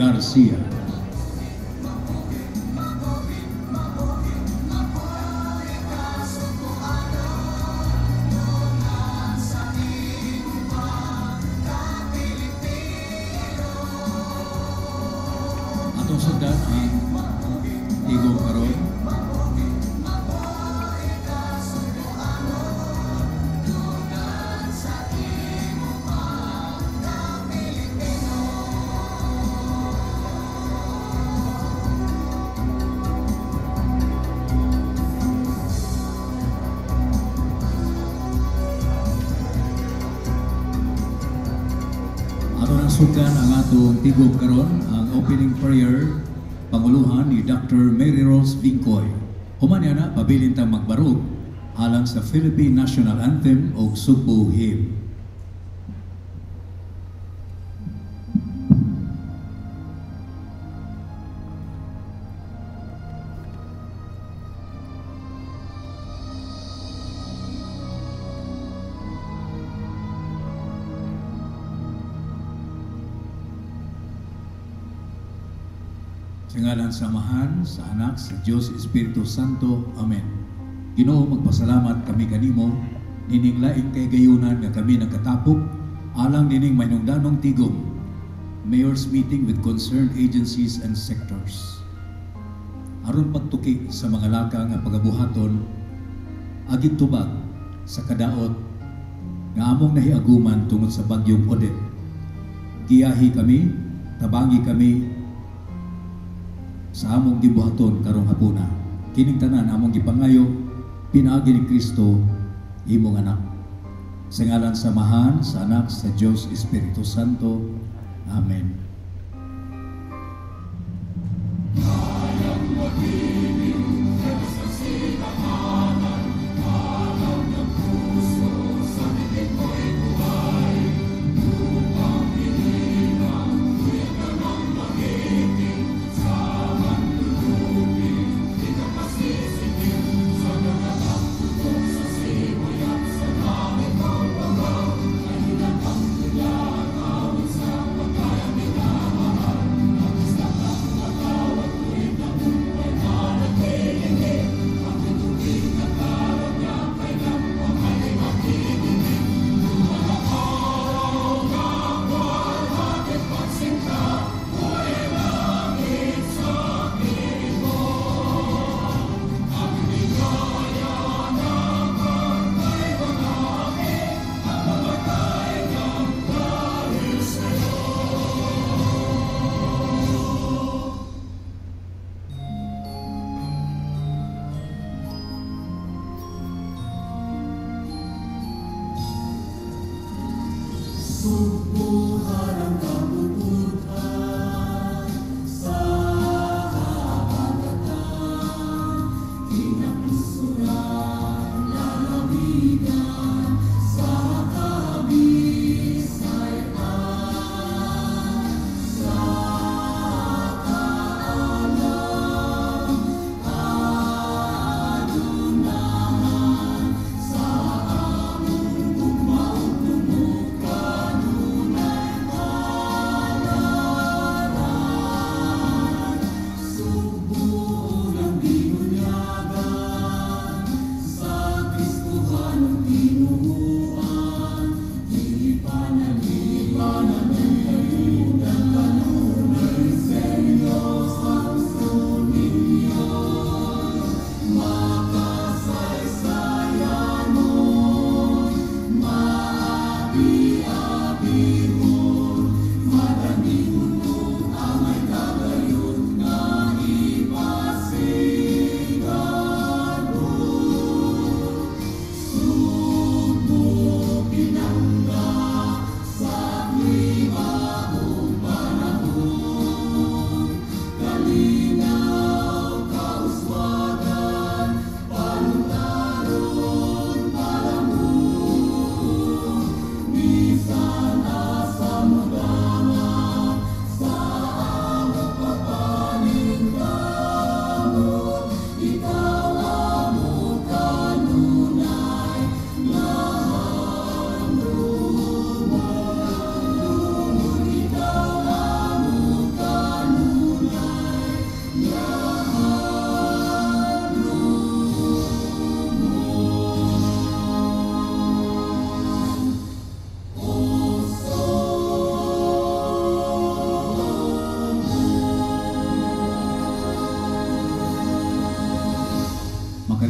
Garcia. Atong sundan ang tigong karon. Sukan ang atong tigog karon ang opening prayer panguluhan ni Dr. Mary Rose Vincoy. Human yana pabilin tang magbarog alang sa Philippine National Anthem o Sugbo Hymn. Sa ngalan sa Amahan, sa Anak, sa Diyos, Espiritu Santo. Amen. Ginoo, magpasalamat kami kanimo, nining laing kay gayunan nga kami nagkatapok, alang nining mainungdanong tigom, Mayor's meeting with concerned agencies and sectors. Aron pagtuki sa mga laka nga pagabuhaton, agit tubag sa kadaot nga among nahiaguman tungod sa bagyong Odette. Giyahi kami, tabangi kami, sa among gibuhaton karong hapuna. Kining tanan among gipangayo pinaagi ni Kristo imong anak. Sa ngalan sa Amahan, sa Anak, sa Diyos, Espiritu Santo. Amen.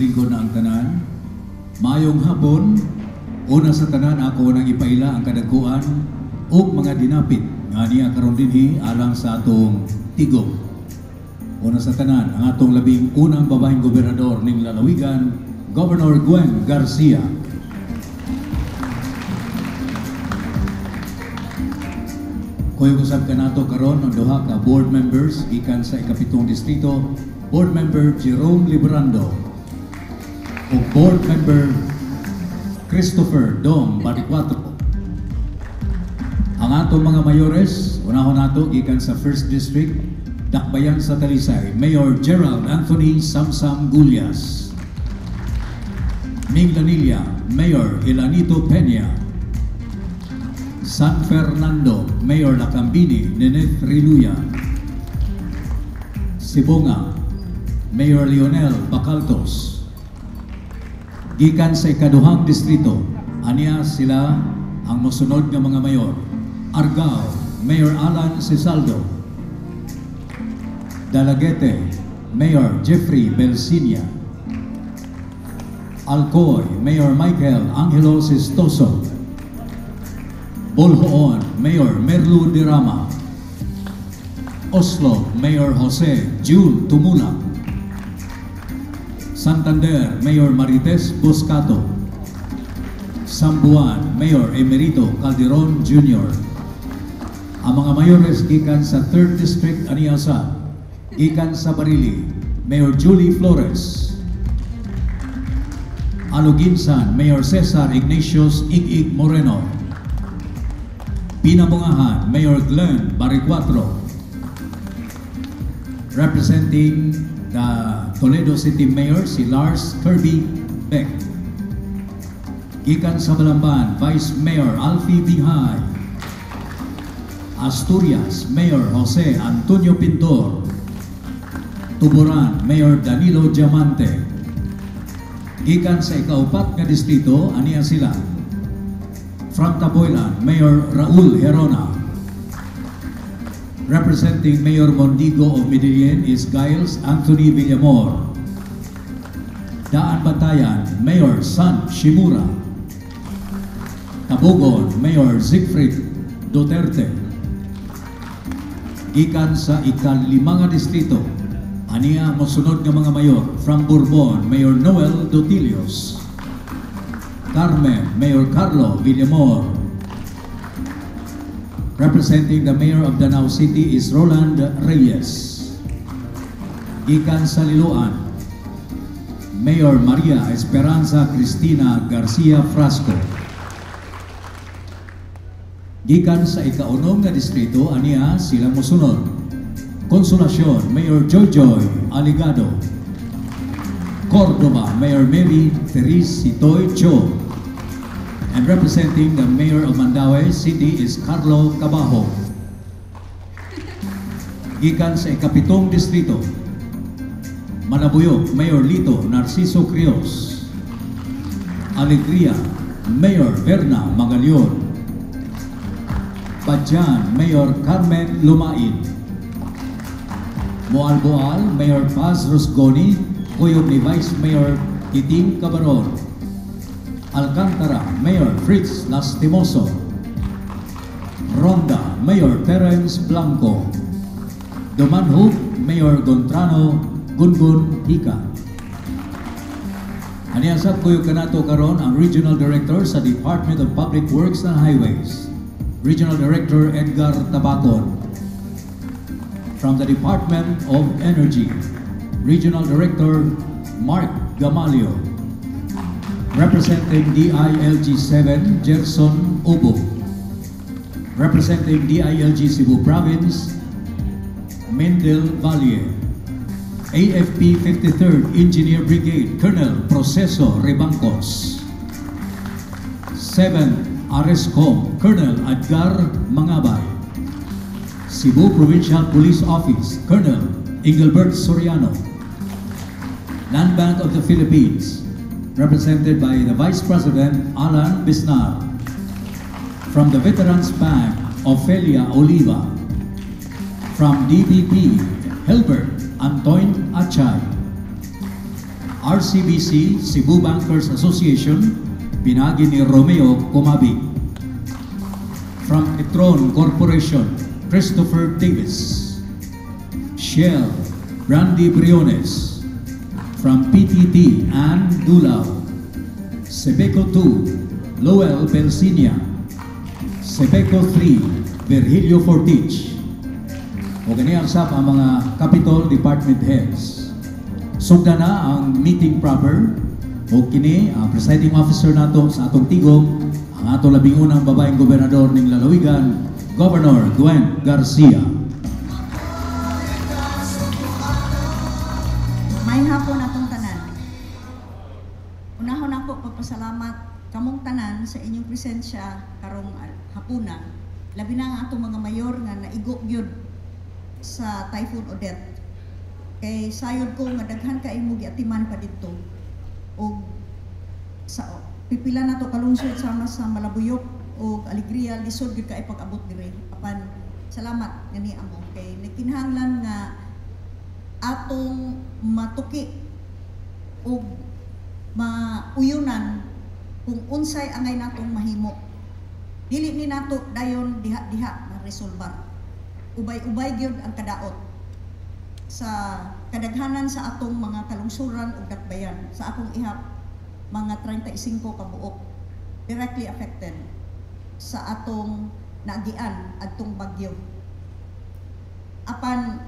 magalingkod na ang tanan. Maayong hapon, una sa tanan ako nang ipaila ang kadagkuan ug mga dinapit nga niya karon dinhi alang sa atong tigom. Una sa tanan, ang atong labing unang babaeng gobernador ning lalawigan, Governor Gwen Garcia. Kuyog usab kanato karon ang duha ka board members gikan sa ikapitong distrito, Board Member Jerome Librando ug Board Member Christopher Dom Baricuatro. Ang atong mga mayores, unahon nato gikan sa 1st District, Dakbayan sa Talisay, Mayor Gerald Anthony Samsam Gullias. Minglanilla, Mayor Elanito Peña. San Fernando, Mayor Lacambini Neneth Riluya. Sibonga, Mayor Leonel Bacaltos. Gikan sa ikaduhang distrito, aniya sila ang mosunod nga mga mayor. Argao, Mayor Alan Cisaldo. Dalaguete, Mayor Jeffrey Belsinia. Alcoy, Mayor Michael Angelo Sistoso. Bolhoon, Mayor Merlu Dirama. Oslo, Mayor Jose June Tumula. Santander, Mayor Marites Boscato. Sambuan, Mayor Emerito Calderon Jr. Ang mga mayores gikan sa 3rd District aniasa, gikan sa Barili, Mayor Julie Flores. Aluginsan, Mayor Cesar Ignatius Igig Moreno. Pinambungahan, Mayor Glenn Baricuatro. Representing the Toledo City Mayor, si Lars Kirby Beck. Gikan sa Balamban, Vice Mayor Alfie Binghay. Asturias, Mayor Jose Antonio Pintor. Tuburan, Mayor Danilo Diamante. Gikan sa ikaupat nga distrito, aniya sila. From Taboylan, Mayor Raul Herona. Representing Mayor Mondigo of Medellin is Giles Anthony Villamor. Daan Batayan, Mayor San Shimura. Tabugon, Mayor Siegfried Duterte. Gikan sa ika-5 nga distrito, aniya mosunod nga mga mayor. From Bourbon, Mayor Noel Dotilios. Carmen, Mayor Carlo Villamor. Representing the Mayor of Danao City is Roland Reyes. Gikan sa Liloan, Mayor Maria Esperanza Cristina Garcia Frasco. Gikan sa ika-9 nga distrito, aniya sila mosunod. Consolacion, Mayor Joyjoy Aligado. Córdoba, Mayor Mary Therese Sitoy Cho. And representing the Mayor of Mandaue City is Carlo Cabajo. Gikan sa ikapitong distrito, Malabuyog, Mayor Lito Narciso Crios. Alegria, Mayor Berna Magalion. Badyan, Mayor Carmen Lumain. Moalboal, Mayor Paz Rosgoni, kuyog ni Vice Mayor Kiting Cabaron. Alcantara, Mayor Fritz Lastimoso. Ronda, Mayor Terence Blanco. Dumanhog, Mayor Gontrano Gungun Hika. Aniasap kuyog kanato karon ang Regional Director sa Department of Public Works and Highways, Regional Director Edgar Tabacon. From the Department of Energy, Regional Director Mark Gamalio. Representing DILG 7, Gerson Obo. Representing DILG Cebu Province, Mendel Valle. AFP 53rd Engineer Brigade, Colonel Proceso Rebangcos. 7 Arescom, Colonel Edgar Mangabay. Cebu Provincial Police Office, Colonel Engelbert Soriano. Land Bank of the Philippines, represented by the Vice President Alan Bisnar. From the Veterans Bank, Ofelia Oliva. From DBP, Hilbert Antoine Achay. RCBC, Cebu Bankers Association, pinagi ni Romeo Comabi. From Petron Corporation, Christopher Davis. Shell, Brandy Briones. From PTT, Ann Dulao. Sebeco 2, Lowell Belsinia. Sebeco 3, Virgilio Fortich. O ganyan sab ang mga Capitol Department Heads. Sugda na ang meeting proper o kini ang presiding officer nato sa atong tigom, ang atong labing unang babaeng gobernador ng Lalawigan, Governor Gwen Garcia. May hapon atong tanan. Unahon ako pagpasalamat kamong tanan sa inyong presensya karong hapuna. Labi na ang atong mga mayor nga naigo gyud sa Typhoon Odette. Kay sayod ko nga daghan ka imo giatiman pa didto. O sa pipila na to kalungsod sama sa Malabuyok o Alegria lisod gyud kay pag-abot dire. Apan salamat gani amo kay nagkinahanglan nga atong matuki o mauyunan kung unsay angay natong mahimo. Dili ni nato dayon diha-diha na resolbar. Ubay-ubay gyud ang kadaot sa kadaghanan sa atong mga kalungsuran ug dakbayan. Sa akong ihap, mga 35 ka buok directly affected sa atong naagian adtong bagyo. Apan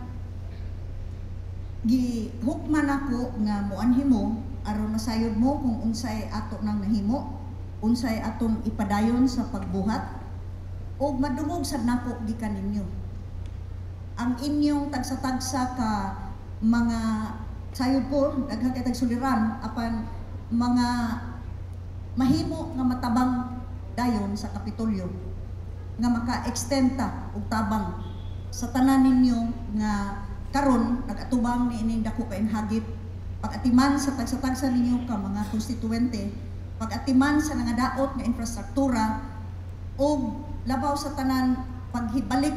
gihukman ako nga moanhimo aron masayod mo kung unsay ato nang nahimo, unsay atong ipadayon sa pagbuhat ug madungog sad nako gikan ninyo ang inyong tagsa-tagsa ka mga sayod ko daghan kay tagsuliran apan mga mahimo nga matabang dayon sa Kapitolyo nga maka-extend ta og tabang sa tanan ninyo nga karon nagatubang ni ining dako ka inhagit pag-atiman sa tagsa-tagsa ninyo ka mga konstituente, pag-atiman sa nangadaot nga infrastruktura o labaw sa tanan paghibalik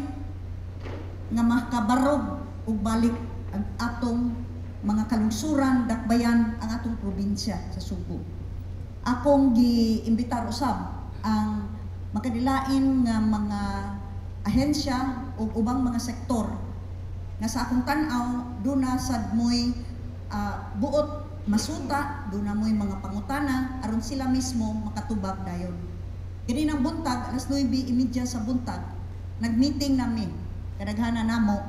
nga makabarog ug balik ang atong mga kalungsuran, dakbayan ang atong probinsya sa Subo. Akong giimbitar usab ang makadilain nga mga ahensya o ubang mga sektor nga sa akong tan-aw duna sad moy buot masuta, duna moy mga pangutana aron sila mismo makatubag dayon. Kini nang buntag alas 9:30 sa buntag nagmeeting nami kadaghanan namo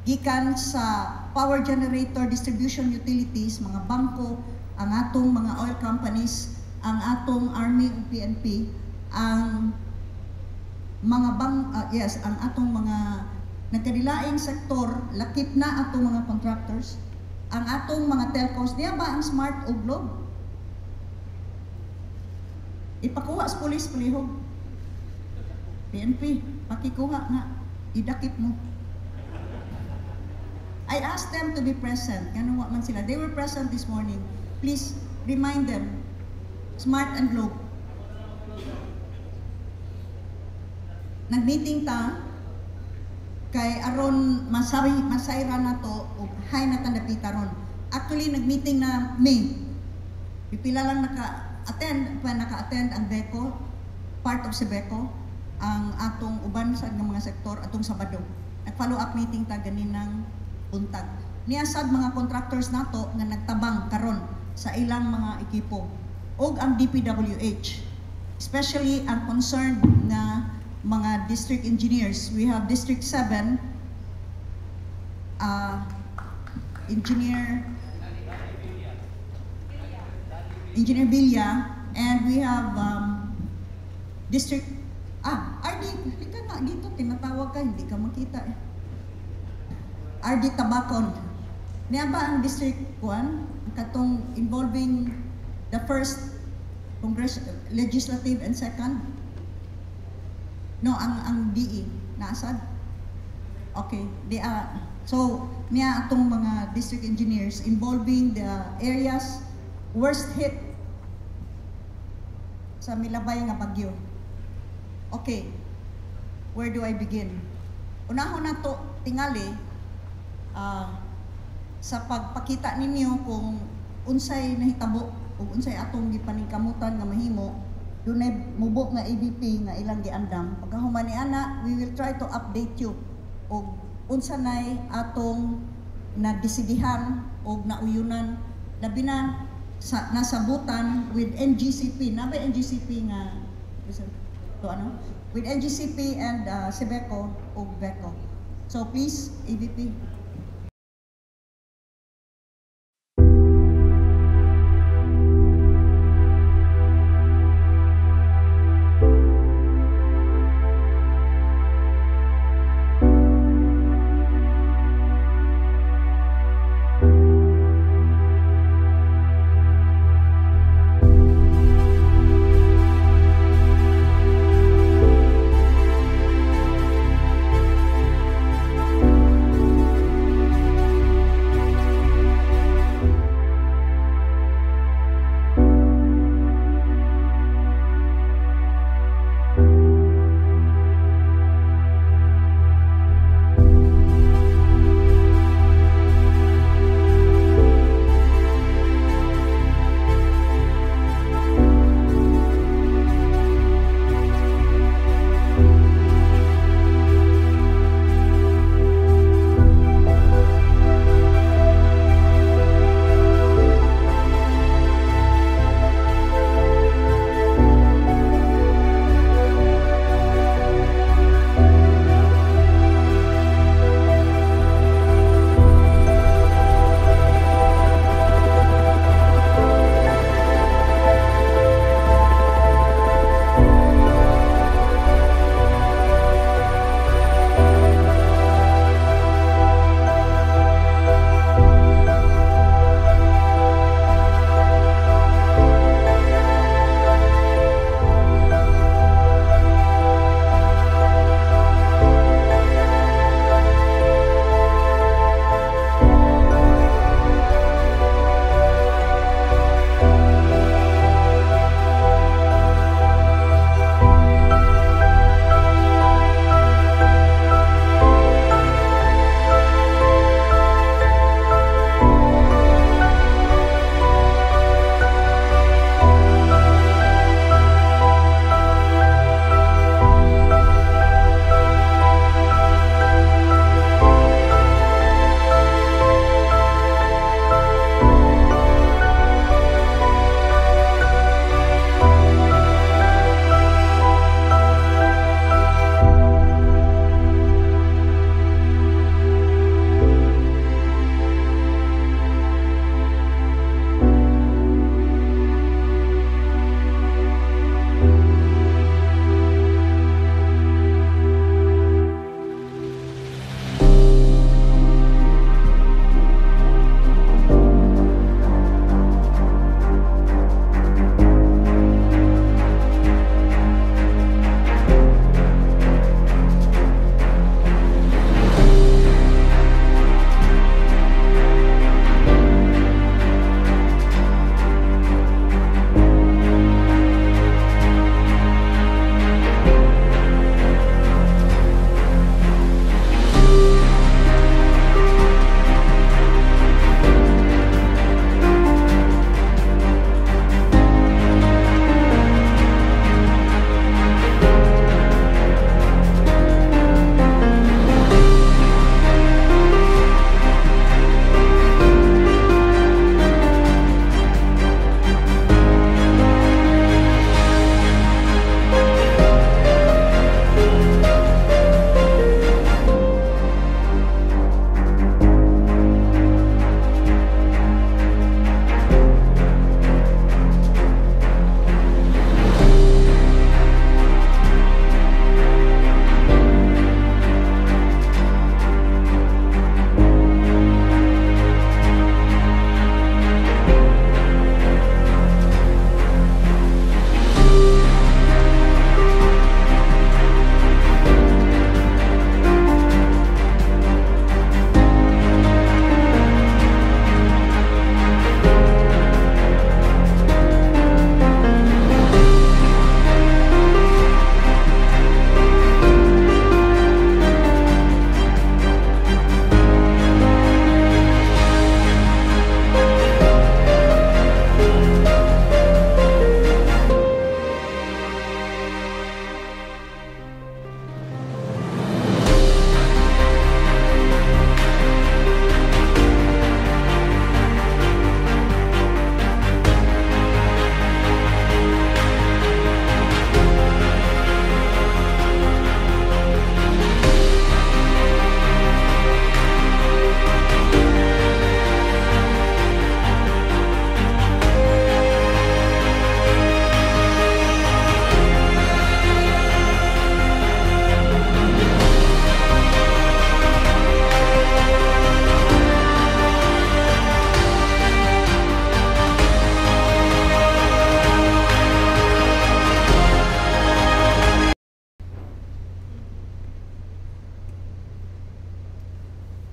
gikan sa power generator distribution utilities, mga bangko, ang atong mga oil companies, ang atong army ug PNP, ang mga ang atong mga nagkadilaing sektor, lakip na atong mga contractors, ang atong mga telcos, diya ba ang Smart ug Globe? Ipakuha sa police palihog. PNP, pakikuha nga, idakip mo. I asked them to be present. Ganun wa man sila. They were present this morning. Please remind them, Smart and Globe. Nag-meeting ta, kay aron masayra na to, o hay na tandapita ron. Actually, nag-meeting na May. Pipila lang naka-attend ang BECO, part of Sebeco, ang atong uban sa mga sektor, atong Sabado. Nag-follow up meeting ta ganinang buntag. Niasad mga contractors nato nga nagtabang karon sa ilang mga ekipo. Og ang DPWH, especially ang concerned na mga district engineers. We have District 7, Engineer Villa, and we have District RD, hindi ka na dito, tinatawag ka, hindi ka makita eh. RD Tabacon. Niya ba ang District 1, katong involving the first Congress, Legislative and second? No, ang DE, naasad? Okay, so, niya atong mga district engineers involving the areas worst hit sa milabay nga bagyo. Okay, where do I begin? Unahon na to tingali sa pagpakita ninyo kung unsay nahitabo ug unsay atong gipaningkamutan nga mahimo, dunay mubo nga ABP nga ilang giandam. Pagkahuman ni ana, we will try to update you ug unsa nay atong nadisidihan ug nauyunan labi na sa nasabutan with NGCP. Na ba NGCP nga to ano? With NGCP and Sebeco ug Beco. So please, ABP.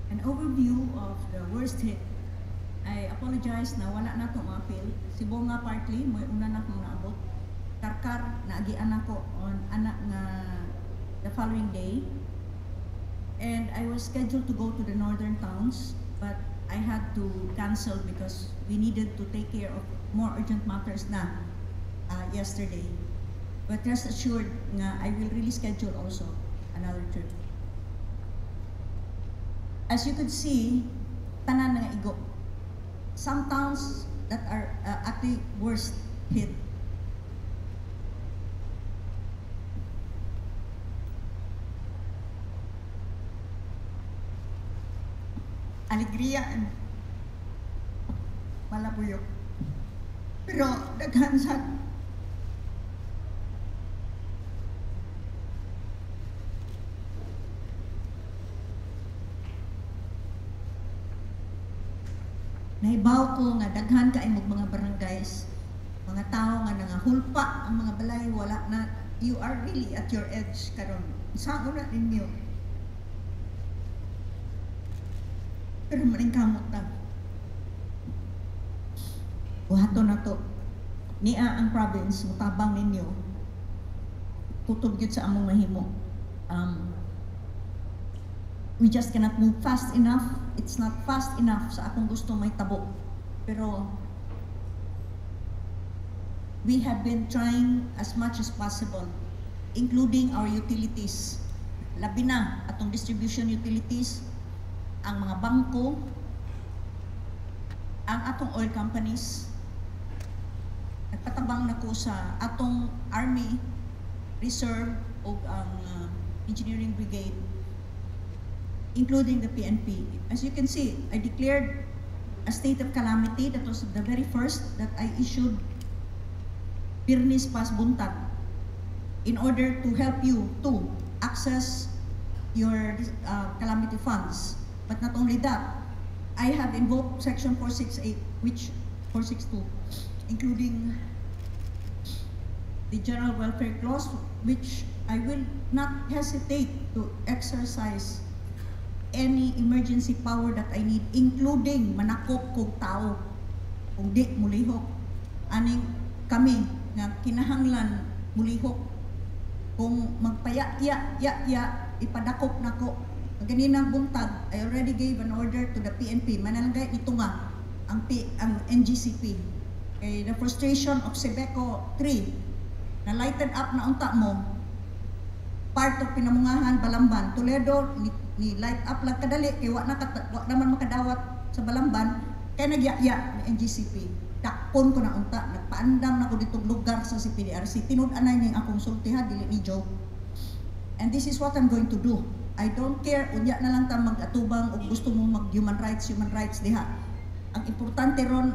an overview of the worst hit. I apologize na wala na to ma-appeal. Si Bonga partly, mo una na kong naabot. Karkar, naagian ako on anak nga the following day. And I was scheduled to go to the northern towns, but I had to cancel because we needed to take care of more urgent matters na yesterday. But rest assured nga I will really schedule also another trip. As you could see, tanan nga igo. Some towns that are at the worst hit. Alegria and Malabuyok. Pero daghan sa nahibaw ko nga daghan kaimog mga barangays, mga tao nga nangahulpa ang mga balay, wala na, you are really at your edge karon. Saan na ninyo? Pero maring kamot na. Buhato na to. Niya ang province, mutabang ninyo. Kutob yun sa among mahimo. We just cannot move fast enough. It's not fast enough sa akong gusto may tabo. Pero we have been trying as much as possible, including our utilities. Labi na atong distribution utilities, ang mga bangko, ang atong oil companies. Nagpatabang na ko sa atong Army Reserve o ang Engineering Brigade, including the PNP. As you can see, I declared a state of calamity. That was the very first that I issued Pirnis Pas Buntag in order to help you to access your calamity funds. But not only that, I have invoked Section 468, which 462, including the General Welfare Clause, which I will not hesitate to exercise any emergency power that I need, including manakop kong tao kung di mulihok. Aning kami nga kinahanglan mulihok kung magpaya-ya ipadakop nako. Ganinang buntag, I already gave an order to the PNP. Manalagay ito nga ang NGCP. Okay, the frustration of Sebeco 3 na lighted up na unta mo, part of Pinamungahan, Balamban, Toledo, ni light up lang kadali kay wa naman makadawat sa Balamban kay nagyaya ni NGCP. Dakpon ko na unta, nagpaandam na ko ditong lugar sa CPDRC. Tinud-anay ning akong sultihan dili ni Joe. And this is what I'm going to do. I don't care unya na lang ta mag-atubang o gusto mo mag human rights diha. Ang importante ron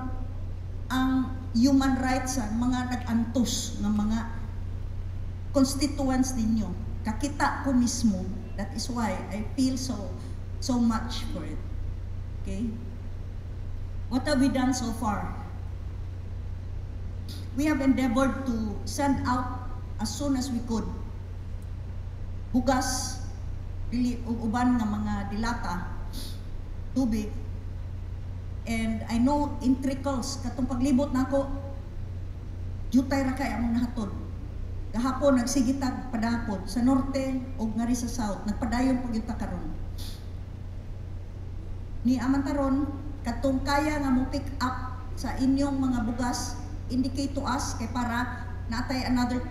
ang human rights sa mga nag-antos ng mga constituents ninyo. Kakita ko mismo. That is why I feel so much for it. Okay? What have we done so far? We have endeavored to send out as soon as we could bugas, dili uban nga mga dilata, tubig. And I know in trickles, katong paglibot nako, jutay ra kay among nahatod. Gahapon nagsigitag padapon sa norte o ngari sa south, nagpadayon pag yung karon. Ni amantaron, katong kaya nga mo pick up sa inyong mga bugas, indicate to us kay para natay another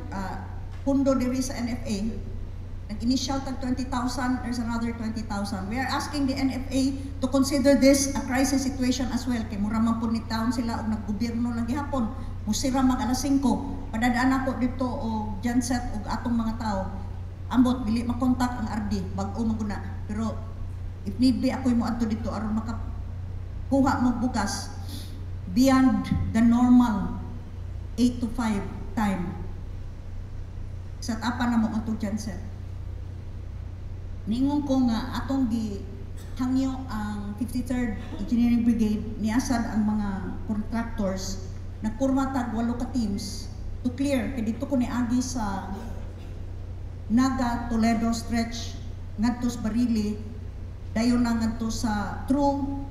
pundo diri sa NFA. Nag-initial tag 20,000, there's another 20,000. We are asking the NFA to consider this a crisis situation as well. Kay mura man po ni taon sila og naggobyerno lang gihapon. Musira mag alas 5. Padadaan ako dito o genset og atong mga tao. Ambot dili makontak ang RD bag-o maguna. Pero if need be ako'y mo adto dito aron makakuha mo bukas beyond the normal 8 to 5 time. Sa tapa na mo atong genset. Ningon ko nga atong hangyo ang 53rd Engineering Brigade niasad ang mga contractors nagpurma tag 8 ka teams to clear kay dito ko niagi sa Naga Toledo stretch ngadto sa Barili dayon na ngadto sa through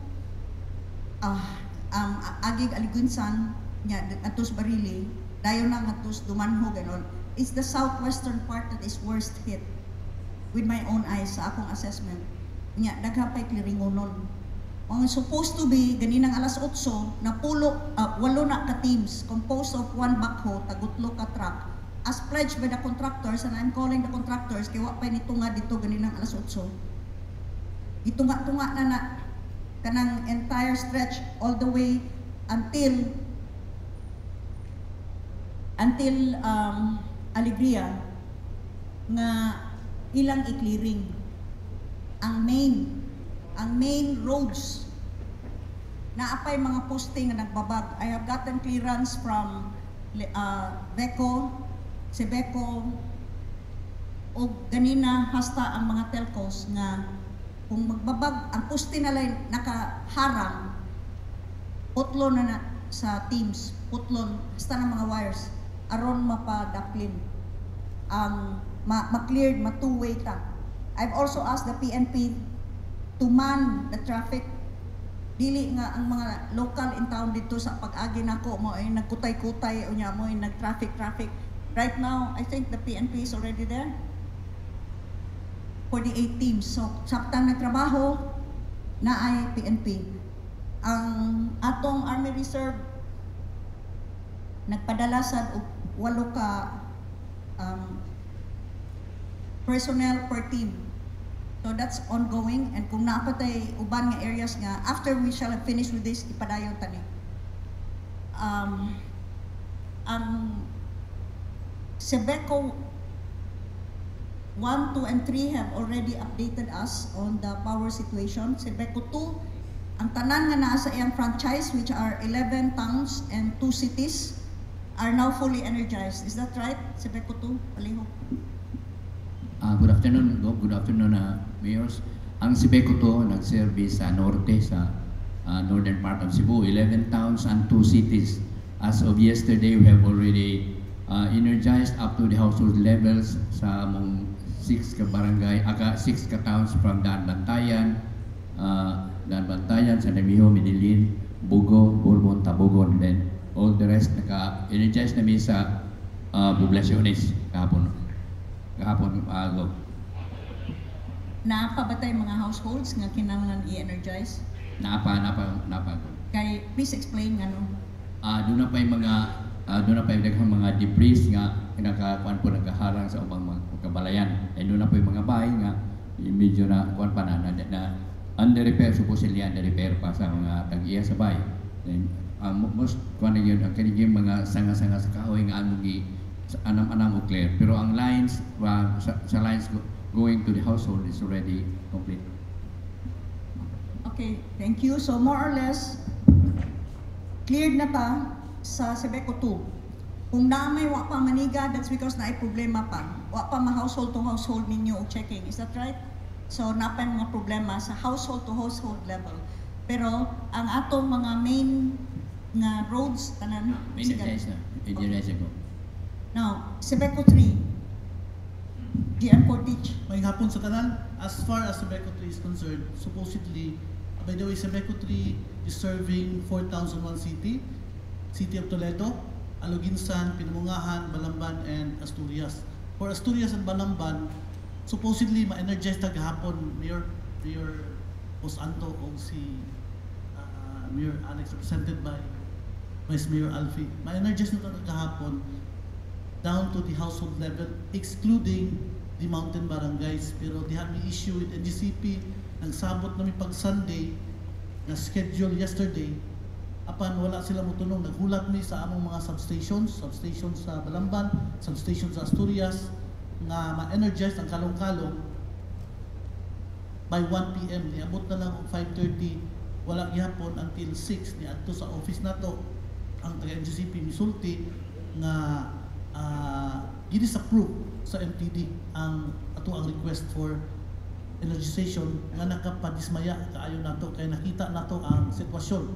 agig Aligunsan nya ngadto sa Barili, dayon na ngadto sa Dumanhog ganon. It's the southwestern part that is worst hit with my own eyes sa akong assessment. Nya daghapay kliringonon. Ang supposed to be ganinang alas 8 na pulo 8 na ka teams composed of 1 backhoe tagutlo ka truck as pledged by the contractors, and I'm calling the contractors kay wa pa ni tunga dito ganinang alas 8. Gitunga-tunga na kanang entire stretch all the way until Alegria nga ilang i-clearing ang main roads na apay mga posting nga nagbabag. I have gotten clearance from Beco, Sebeco, o ganina hasta ang mga telcos nga kung magbabag ang poste na lang nakaharang, putlon na sa teams, putlon hasta ng mga wires aron mapadaplin ang ma-cleared, ma-two-way ta. I've also asked the PNP to man the traffic. Dili nga ang mga local in town dito sa pag-agi nako mo ay nagkutay-kutay o nya mo ay nag-traffic. Right now, I think the PNP is already there. 48 teams. So, saktang nagtrabaho na ay PNP. Ang atong Army Reserve nagpadala sa 8 ka personnel per team. So that's ongoing, and kung naapatay uban nga areas nga after we shall have finished with this ipadayon tani. Ang Sebeco 1, 2, and 3 have already updated us on the power situation. Sebeco 2, ang tanan nga naa sa iyang franchise, which are 11 towns and 2 cities, are now fully energized. Is that right, Sebeco 2? Palihog. Good afternoon, Mayors. Ang Sebeco to nag-service sa norte, sa northern part of Cebu, 11 towns and 2 cities. As of yesterday, we have already energized up to the household levels sa mong 6 ka barangay, 6 ka towns from Bantayan, San Emilio, Medellin, Bugo, Borbon, Tabogon, then all the rest naka-energize namin sa poblasyones kahapon agaw. Napabatay mga households nga kinahanglan i-energize? Napa. Kay please explain nga no. Doon na pa yung daghang mga debris nga nakakuan po nagkaharang sa ubang mga kabalayan. And doon na po yung mga bahay nga medyo na kuan pa na under repair, supposedly under repair pa sa mga tag-iya sa bahay. Then most kuan na yun, ang kaniging mga sanga-sanga sa kahoy nga among anam-anam o clear. Pero ang lines sa lines going to the household is already complete. Okay, thank you. So more or less cleared na ta sa Sebeco 2. Kung naamay wa pa maniga, that's because naay problema pa. Wa pa ma-household to household ninyo o checking. Is that right? So napay mga problema sa household to household level. Pero ang atong mga main nga roads tanan Energize ko. Now, Sebeco 3, GM Portage. May hapon sa tanan. As far as Sebeco 3 is concerned, supposedly, by the way, Sebeco 3 is serving 4,001 City of Toledo, Aluginsan, Pinamungahan, Balamban, and Asturias. For Asturias and Balamban, supposedly ma-energize ta gahapon Mayor Osanto o si Mayor Alex, represented by Vice Mayor Alfie. Ma-energize na ta gahapon down to the household level, excluding the mountain barangays. Pero they have an issue with NGCP. Nagsabot namin pag Sunday, na schedule yesterday, apan wala sila mutunong. Naghulat mi sa among mga substations sa Balamban, substations sa Asturias, nga ma-energize ang kalong-kalong by 1 p.m. Niabot na lang 5:30, wala gihapon until 6 ni adto sa office nato ang taga-NGCP misulti nga i-disapprove sa MTD ang ato ang request for energization nga nakapadismaya kaayo nato kay nakita nato ang sitwasyon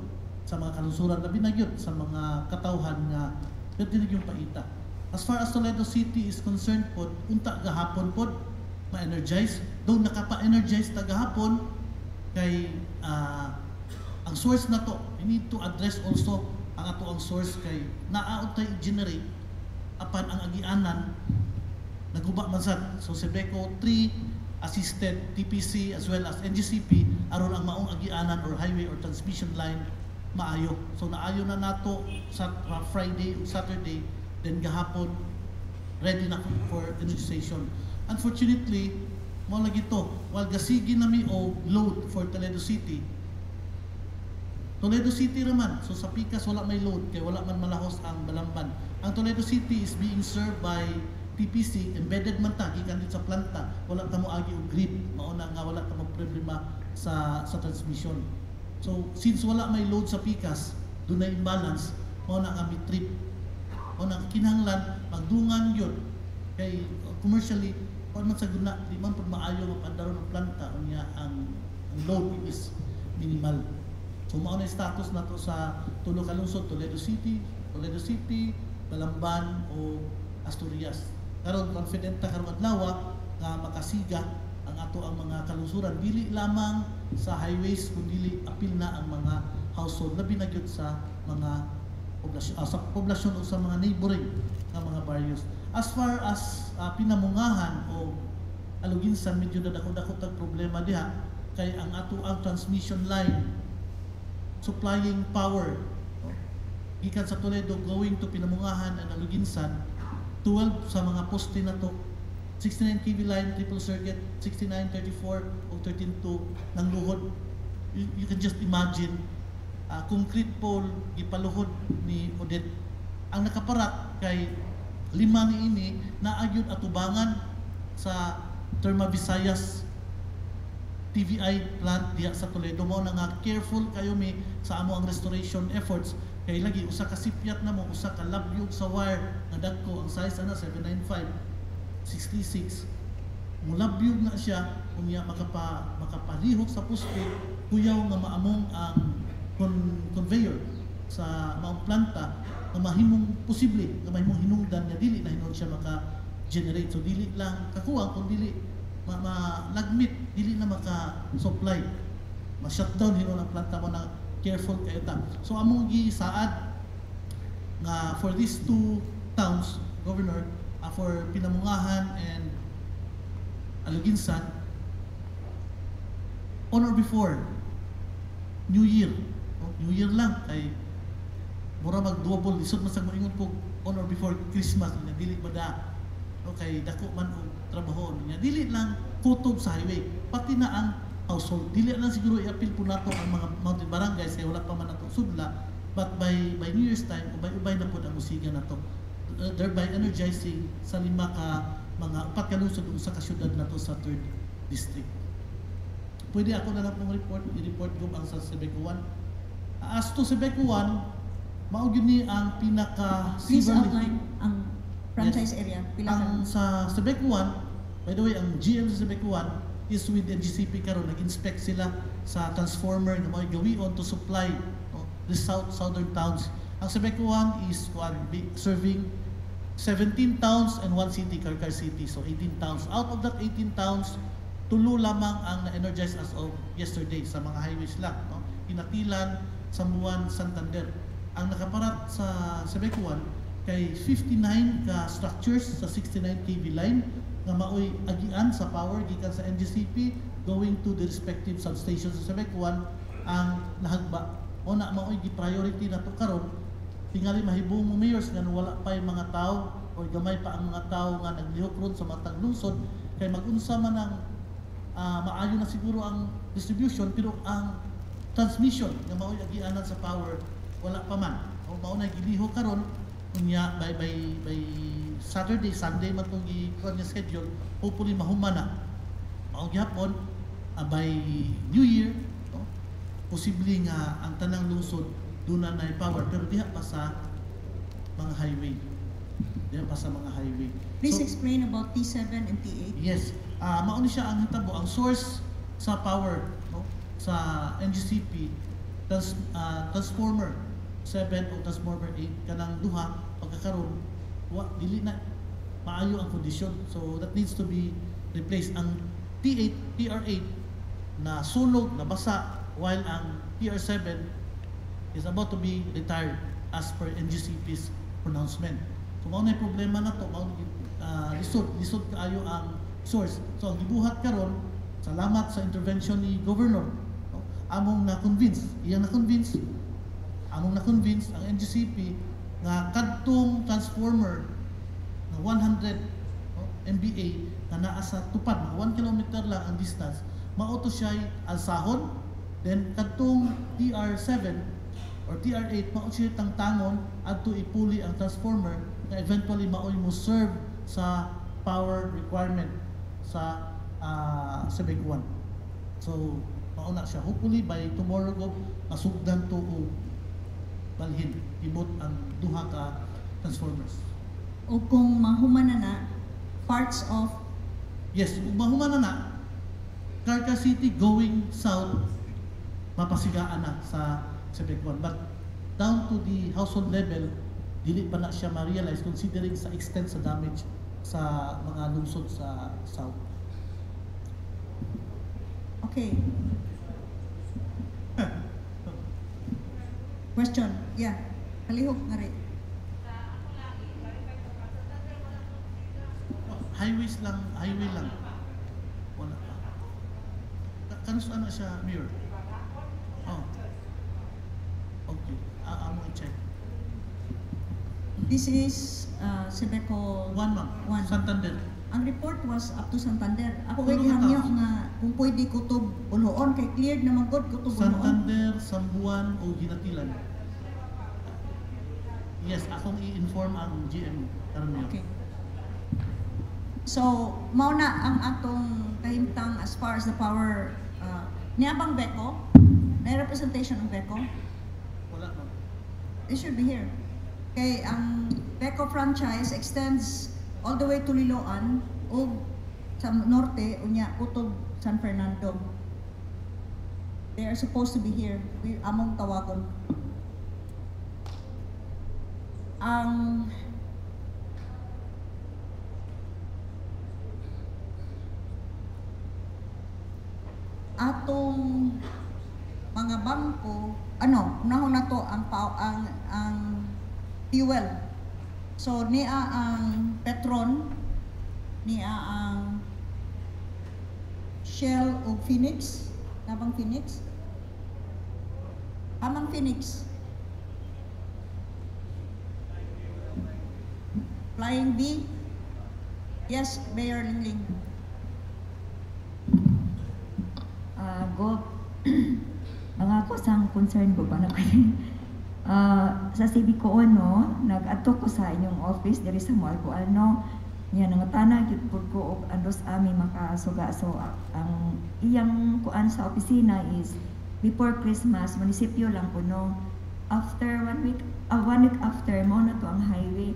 sa mga kalusuran labi na gyud sa mga katawhan nga pwede yung paita. As far as Toledo City is concerned pod, unta gahapon pod ma-energize, though nakapa-energize ta gahapon kay ang source na to, we need to address also ang ato ang source kay naaot tay generate apan ang agianan naguba man sad. So Sebeco 3 assisted TPC as well as NGCP aron ang maong agianan or highway or transmission line maayo. So naayo na nato sa Friday o Saturday, then gahapon ready na for energization. Unfortunately, mo lagi to, while gasigi nami o load for Toledo City raman, so sa Pikas wala may load kay wala man malahos ang Balamban. Ang Toledo City is being served by TPC, embedded man ta gikan din sa planta, wala ta mo agi og grid, mao na nga wala ta mo problema sa transmission. So since wala may load sa Pikas, dunay imbalance, mao na nga mi trip. Mao na kinahanglan magdungan yun kay commercially kung man sa guna di man pud maayo mapandaron ng planta unya ang load is minimal. So mao na status nato sa tulo ka lungsod, Toledo City, Balamban o Asturias. Karon confident ta karong adlaw nga makasiga ang ato ang mga kalungsuran dili lamang sa highways kundi apil na ang mga household labi na gyud sa mga poblasyon o sa mga neighboring nga mga barrios. As far as pinamungahan o aluginsan medyo nadako-dako tag problema diha kay ang ato ang transmission line supplying power gikan sa Toledo going to Pinamungahan and Aluginsan, 12 sa mga poste na to, 69 kV line, triple circuit, 69, 34 o 13.2 ng luhod. You can just imagine concrete pole gipaluhod ni Odette. Ang nakaparak kay lima ni ini naagyod atubangan sa Terma Visayas TVI plant diha sa Toledo. Mao na nga careful kayo mi sa amo ang restoration efforts kay lagi usa ka sipyat na mo, usa ka labyog sa wire nga dagko ang size ana 795 66 mulabyog na siya unya makapalihok sa poste kuyaw nga maamong ang conveyor sa maong planta nga mahimong posible nga mahimong hinungdan nga dili na hinon siya maka-generate. So dili lang kakuwang kung dili malagmit, dili na maka-supply, ma-shutdown hinon ang planta mo na careful kayo ta. So among gisaad nga for these two towns, Governor, for Pinamungahan and Aluginsan, on or before New Year, New Year lang kay mura mag-double lisod masag moingon ko on or before Christmas nga dili ba da kay dako man og trabaho niya dili lang kutob sa highway pati na ang household dili lang siguro i-appeal po nato ang mga mountain barangays kay wala pa man nato sudla but by New Year's time ubay-ubay na po ang musiga nato thereby energizing sa lima ka mga upat ka lungsod sa kasyudad nato sa 3rd district. Pwede ako na lang pong i-report ko ang sa Sebeco 1. As to Sebeco 1, mao gyud ni ang pinaka Please outline ang franchise area. Ang sa Sebeco 1, by the way, ang GM sa Sebeco 1 is with NGCP karon nag-inspect sila sa transformer nga mga gawion to supply the southern towns. Ang Sebeco 1 is serving 17 towns and 1 city, Carcar City. So 18 towns. Out of that 18 towns, tulo lamang ang na-energize as of yesterday sa mga highways lang. Inatilan, Sambuan, Santander. Ang nakaparat sa Sebeco 1 kay 59 ka structures sa 69 kV line nga maoy agian sa power gikan sa NGCP going to the respective substations sa Sebeco 1 ang nahagba. O na maoy gi-priority na to karon tingali mahibong mo mayors nga wala pa yung mga tao o gamay pa ang mga tao nga naglihok ron sa matang lungsod kay mag-unsa man ang maayo na siguro ang distribution pero ang transmission nga maoy agianan sa power wala pa man o mao na gilihok karon unya by Saturday, Sunday man tong gi-kuan nga schedule hopefully mahuman na mao gyapon by New Year posible nga ang tanang lungsod doon na power pero diha pa sa mga highway. Please explain about T7 and T8. Yes. Mao ni siya ang hitabo ang source sa power sa NGCP transformer 7 o transformer 8 kanang duha pagkakaroon dili na maayo ang kondisyon. So that needs to be replaced. Ang T8, TR8 na sunog, na basa, while ang TR7 is about to be retired as per NGCP's pronouncement. So mao na problema na to, mao lisod kaayo ang source. So ang gibuhat karon, salamat sa intervention ni Governor, no? among na-convince ang NGCP nga kadtong transformer na 100 MVA na naa sa tupad, 1 kilometer lang ang distance, mao to siya alsahon. Then kadtong TR7 or TR8 mao siya tangtangon adto ipuli ang transformer na eventually mao mo serve sa power requirement sa Sebeg-1. So mao na siya, hopefully by tomorrow go masugdan to o balhin ibot ang duha ka transformers. O kung mahuman na parts of Yes, mahuman na Carca City going south, mapasigaan na sa Sebeg-1. But down to the household level, dili pa na siya ma-realize considering sa extent sa damage sa mga lungsod sa south. Okay. Question? Yeah. Palihog nga rin. Highway lang. Wala pa. Kanus ano siya, Mayor? Oh. Okay. Amo i-check. This is Sebeco One, ma'am. One. Santander. Ang report was up to Santander. Ako kay Tulo gihangyo ka. nga kung pwede kutob Buloon kay cleared naman gud kutob Buloon. Santander, Sambuan o Ginatilan. Yes, akong i-inform ang GM. Karon Okay. So, mao na ang atong kahimtang as far as the power niya bang Beco? May representation ng Beco? Wala, ma'am. It should be here. Kay ang Beco franchise extends all the way to Liloan o sa norte unya kutob San Fernando. They are supposed to be here. We among tawagon. Ang atong mga bangko, unahon na to ang fuel. So niya ang Petron, niya ang Shell o Phoenix, nabang Phoenix? Amang Phoenix. Flying B? Yes, Mayor Lingling. Go, mga kusang concern ko ba na sa Civico no, nag-ato ko sa inyong office diri sa Mall ko niya nangatana gyud pud ko og andos ami makasuga. So ang iyang kuan sa opisina is before Christmas, munisipyo lang po no. After 1 week after mo na to ang highway.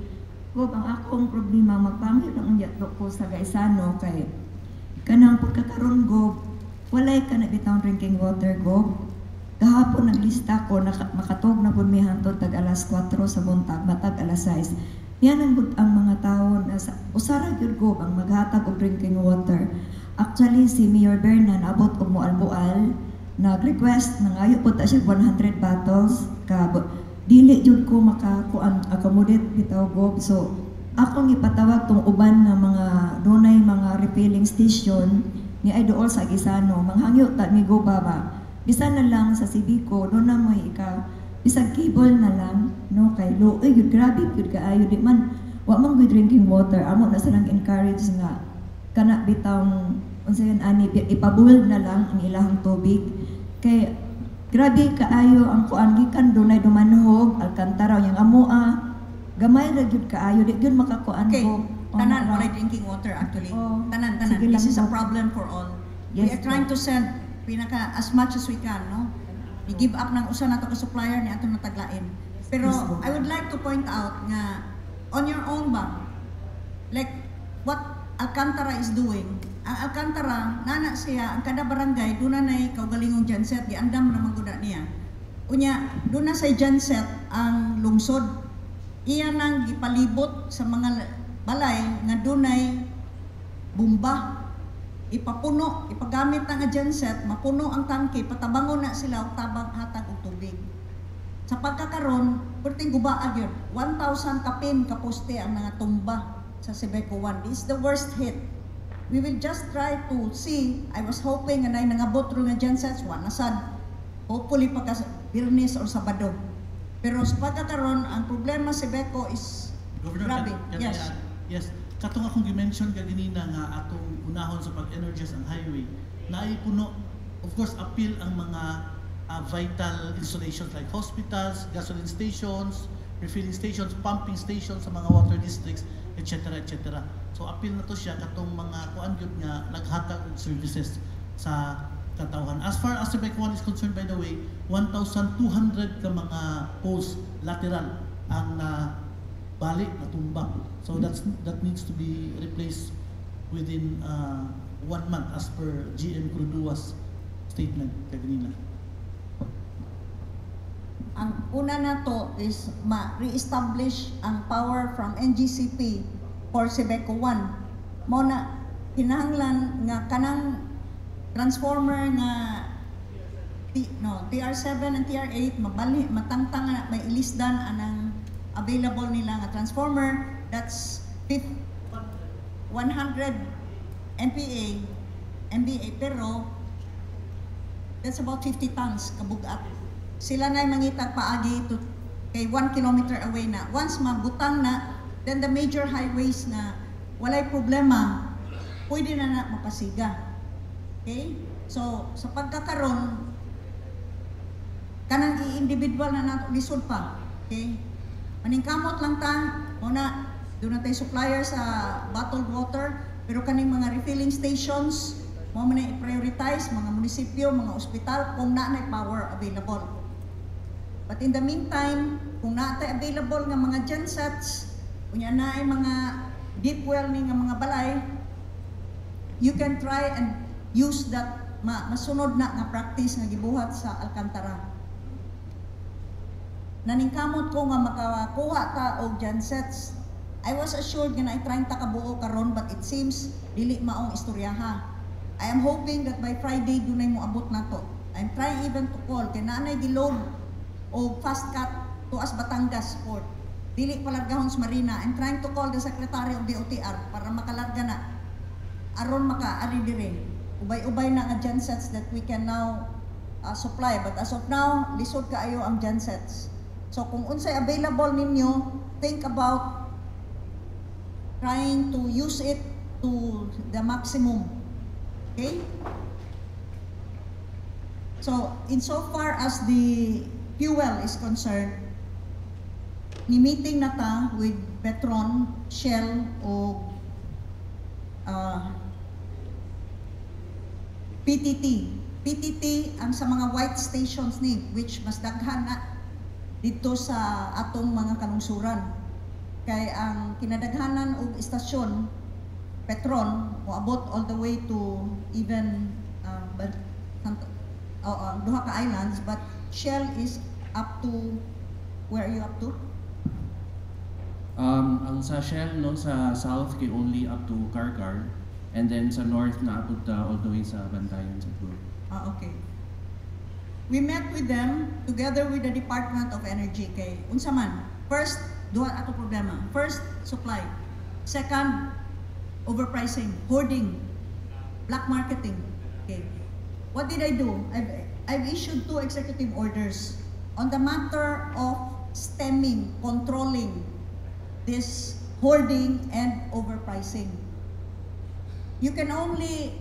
Gob, ang akong problema magpangyo lang unya ko sa Gaisano kay kanang pagkakaroon gob walay ka na bitang drinking water, Gob. Kahapon naglista ko, makatog na po may hantod tag alas 4 sa buntag, matag alas 6. Yan ang mga tao na usara yun, Gob, ang maghatag og drinking water. Actually, si Mayor Bernan, abot og mual-bual, nag-request, nangayo po ta siya 100 bottles, dili yun ko maka-accommodate bitaw, Gob. So, akong ipatawag tong uban na mga, dunay mga refilling station, ni ay dool sa Gisano, manghangyo ta mi go baba. Bisan na lang sa Civico, doon na mo bisag cable na lang, no, kay lo, yun, grabe, yun kaayo, di man, wa man good drinking water, amo na silang encourage nga, kana bitang, unsayan ani, ipabuhol na lang ang ilahang tubig, kay, grabe kaayo, ang kuan gikan doon ay dumanhog, alkantara, yung amoa, gamay ra gyud kaayo, di gyud makakuan Okay. ko. Tanan walay drinking water actually. Oh. Tanan. Sige This lang is a po. problem for all. We Yes are trying po. to send as much as we can, no? I-give up ng usa nato ka supplier ni ato nataglain. Pero Yes po. I would like to point out nga on your own ba, like what Alcantara is doing. Ang Alcantara, nana siya, ang kada barangay, doon na kaugalingong genset, giandam na maguda niya. Unya, doon na sa genset ang lungsod. Iya nang gipalibot sa mga balay nga dunay bumba ipapuno, ipagamit na nga genset, mapuno ang tangke, patabangon na sila og tabang hatag og tubig. Sa pagkakaroon, perting gubaag yun, 1,000 kapin kaposte ang nangatumba sa Sebeco 1. This is the worst hit. We will just try to see. I was hoping na nangabot ro nga gensets, one nasad. Hopefully pagka Birnes or Sabado. Pero sa pagkakaroon, ang problema sa Sebeco is grabe. Yes. Yes. Katong akong gi-mention kaginina nga atong unahon sa pag-energize ang highway. Naipuno, of course, appeal ang mga vital installations like hospitals, gasoline stations, refilling stations, pumping stations sa mga water districts, etc. etc. So appeal na to siya katong mga kuan gyud nga naghatag og services sa katawhan. As far as Sebeco 1 is concerned, by the way, 1,200 ka mga poles lateral ang bali natumbang. So that needs to be replaced within 1 month as per GM Crudua's statement kaganina. Ang una na to is ma-re-establish ang power from NGCP for Sebeco 1. Mo na kinahanglan nga kanang transformer nga TR7 and TR8 mabali matangtang na may ilisdan anang available nila nga transformer. That's 100 MVA pero that's about 50 tons kabugat. Sila na mangitag paagi to kay 1 kilometer away na. Once mabutang na, then the major highways na walay problema, pwede na mapasiga. Okay? So, sa pagkakaroon, kanang i-individual na nato lisod pa. Okay? Maningkamot lang ta, muna, doon na tayo supplier sa bottled water, pero kaning mga refilling stations, mo man i-prioritize, mga munisipyo, mga ospital, kung na power available. But in the meantime, kung naatay available nga mga gensets, kung yan na ay mga deep well ni nga mga balay, you can try and use that masunod na nga practice nga gibuhat sa Alcantara. Naningkamot ko nga makakuha ta og gensets. I was assured nga na i-trying ta kabuo karon, but it seems dili maong istoryaha. I am hoping that by Friday dunay mo abot na to. I'm trying even to call kay nanay gilog o fast cut to as Batangas Port. Dili palargahon sa Marina. I'm trying to call the Secretary of DOTR para makalarga na. Aron maka-ari dire. Ubay-ubay na nga gensets that we can now supply. But as of now, lisod kaayo ang gensets. So kung unsay available ninyo, think about trying to use it to the maximum. Okay? So, insofar as the fuel is concerned, ni-meeting na ta with Petron, Shell, o PTT. PTT ang sa mga white stations ni, which mas daghan na dito sa atong mga kanungsuran. Kay ang kinadaghanan og istasyon, Petron, moabot all the way to even duha ka islands, but Shell is up to, where are you up to? Ang sa Shell no sa south kay only up to Karkar, and then sa north na abot all the way sa Bantayan siguro. Okay. We met with them together with the Department of Energy kay unsa man. First, duha ato problema. First, supply. Second, overpricing, hoarding, black marketing. Okay. What did I do? I've issued 2 executive orders on the matter of stemming, controlling this hoarding and overpricing. You can only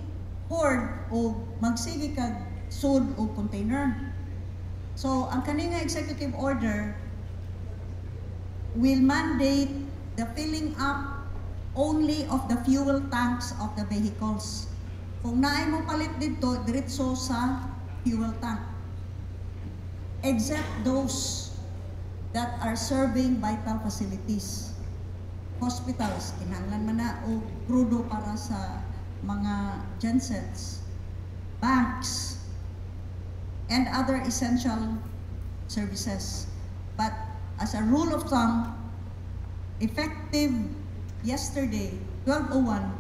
hoard o magsige kag sud o container. So, ang kaninga executive order will mandate the filling up only of the fuel tanks of the vehicles. Kung naay mo palit dito, diretso sa fuel tank. Except those that are serving vital facilities. Hospitals, kinahanglan man na o crudo para sa mga gensets, banks, and other essential services. But as a rule of thumb, effective yesterday, 12:01,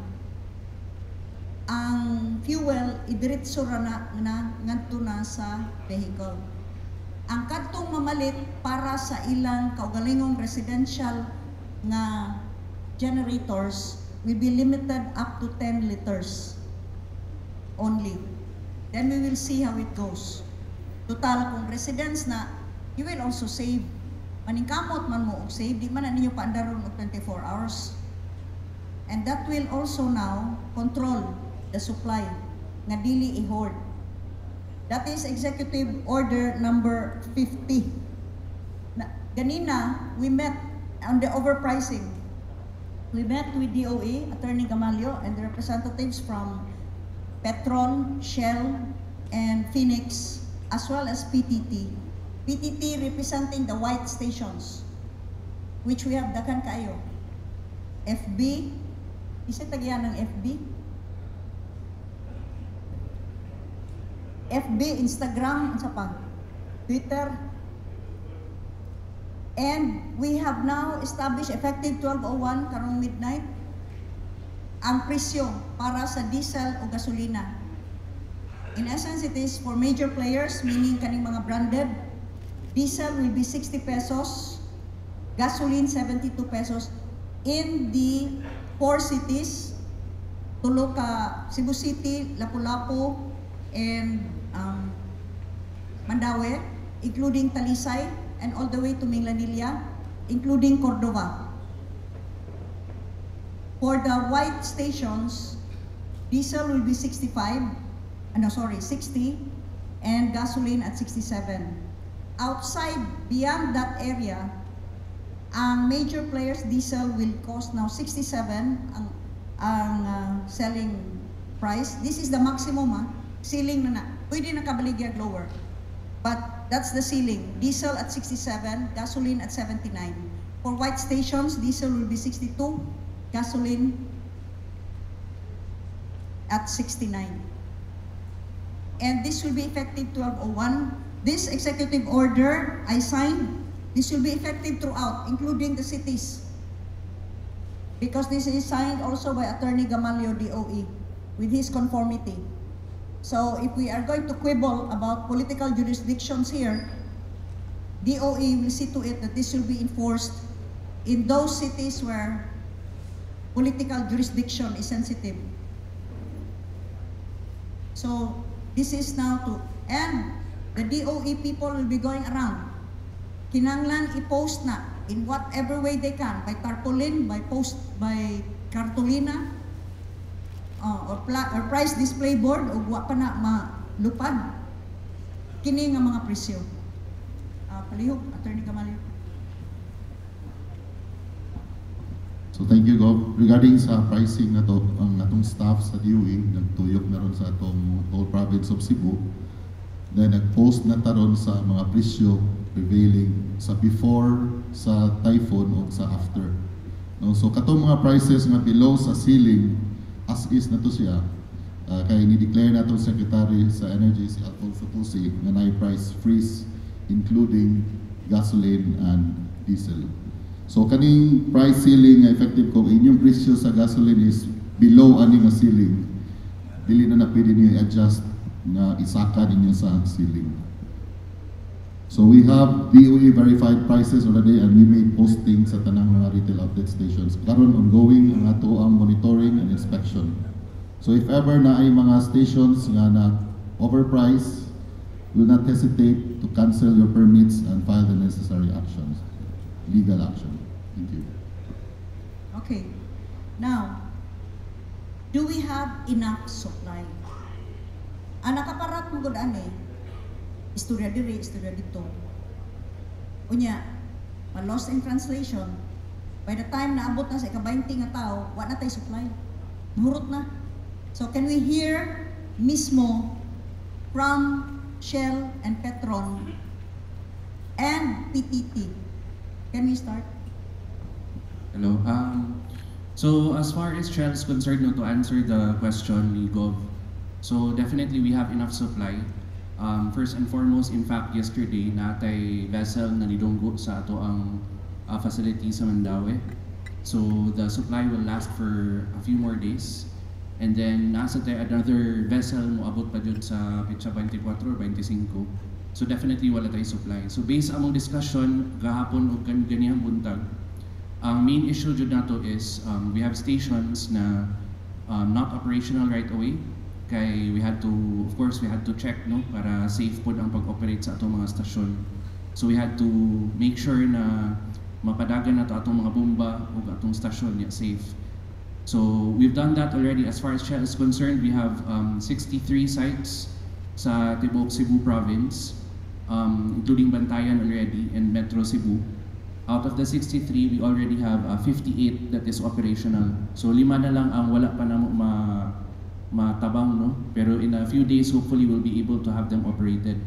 ang fuel idiretso ra na ngadto na sa vehicle. Ang kadtong mamalit para sa ilang kaugalingong residential nga generators will be limited up to 10 liters only. Then we will see how it goes. Total, kung residents na, you will also save. Maningkamot man mo og save, di man na ninyo paandaron og 24 hours. And that will also now control the supply nga dili i-hoard. That is Executive Order number 50. Ganina, we met on the overpricing. We met with DOE, Attorney Gamalio, and the representatives from Petron, Shell, and Phoenix, as well as PTT. PTT representing the white stations, which we have dakan kayo. FB, isa tagyan ng FB? FB, Instagram, isa pa, Twitter. And we have now established effective 12:01 karong midnight ang presyo para sa diesel o gasolina. In essence, it is for major players, meaning kaning mga branded. Diesel will be 60 pesos, gasoline 72 pesos. In the 4 cities, tulo ka Cebu City, Lapu-Lapu, and Mandaue, including Talisay, and all the way to Minglanilla, including Cordova. For the white stations, diesel will be 60, and gasoline at 67. Outside, beyond that area, ang major players diesel will cost now 67 ang selling price. This is the maximum, ceiling na pwede na kabaligya lower. But that's the ceiling. Diesel at 67, gasoline at 79. For white stations, diesel will be 62, gasoline at 69. And this will be effective 12:01. This executive order I signed, this will be effective throughout, including the cities. Because this is signed also by Attorney Gamalio DOE with his conformity. So if we are going to quibble about political jurisdictions here, DOE will see to it that this will be enforced in those cities where political jurisdiction is sensitive. So this is now to, and the DOE people will be going around. Kinanglan i-post na in whatever way they can, by tarpaulin, by cartolina, or price display board, o wa pa na malupad kini nga mga presyo. Palihog, Attorney Gamalio. So thank you, Gov. Regarding sa pricing na to, ang atong staff sa DOE nagtuyok na ron sa atong whole province of Cebu. Then nag-post na taron sa mga presyo prevailing sa before, sa typhoon o sa after. No, so katong mga prices nga below sa ceiling, as is na to siya, kaya ni-declare na itong Secretary sa Energy, si Alfonso Tusi, na na-price freeze, including gasoline and diesel. So kaning price ceiling nga effective kung inyong presyo sa gasoline is below ani nga ceiling, dili na pwede niyo i-adjust na isaka ninyo sa ceiling. So we have DOE verified prices already, and we made posting sa tanang mga retail outlet stations. Karon ongoing ang ato ang monitoring and inspection. So if ever na ay mga stations nga overprice, will not hesitate to cancel your permits and file the necessary actions, legal action. Thank you. Okay. Now, do we have enough supply? Ang nakaparat mo gud ani, istorya diri, istorya dito. Unya, lost in translation. By the time naabot na sa ika-20 nga tao, wa na tay supply. Mahurot na. So can we hear mismo from Shell and Petron and PTT? Can we start? Hello. So as far as Shell is concerned, no, to answer the question ni Gov, so definitely we have enough supply. First and foremost, in fact, yesterday, natay vessel na nidunggo sa ato ang facility sa Mandaue. So the supply will last for a few more days. And then nasa tayo another vessel mo abot pa dyan sa petsa 24 or 25. So definitely wala tayo supply. So based among discussion gahapon o ganihang buntag, ang main issue dyan nato is we have stations na not operational right away. Kay we had to, of course, we had to check no para safe po ang pag-operate sa atong mga stasyon. So we had to make sure na mapadagan na to atong mga bomba o atong stasyon niya safe. So we've done that already. As far as Shell is concerned, we have 63 sites sa Tibuok Cebu province, including Bantayan already and Metro Cebu. Out of the 63, we already have 58 that is operational. So 5 na lang ang wala pa na matabang, no? Pero in a few days, hopefully, we'll be able to have them operated.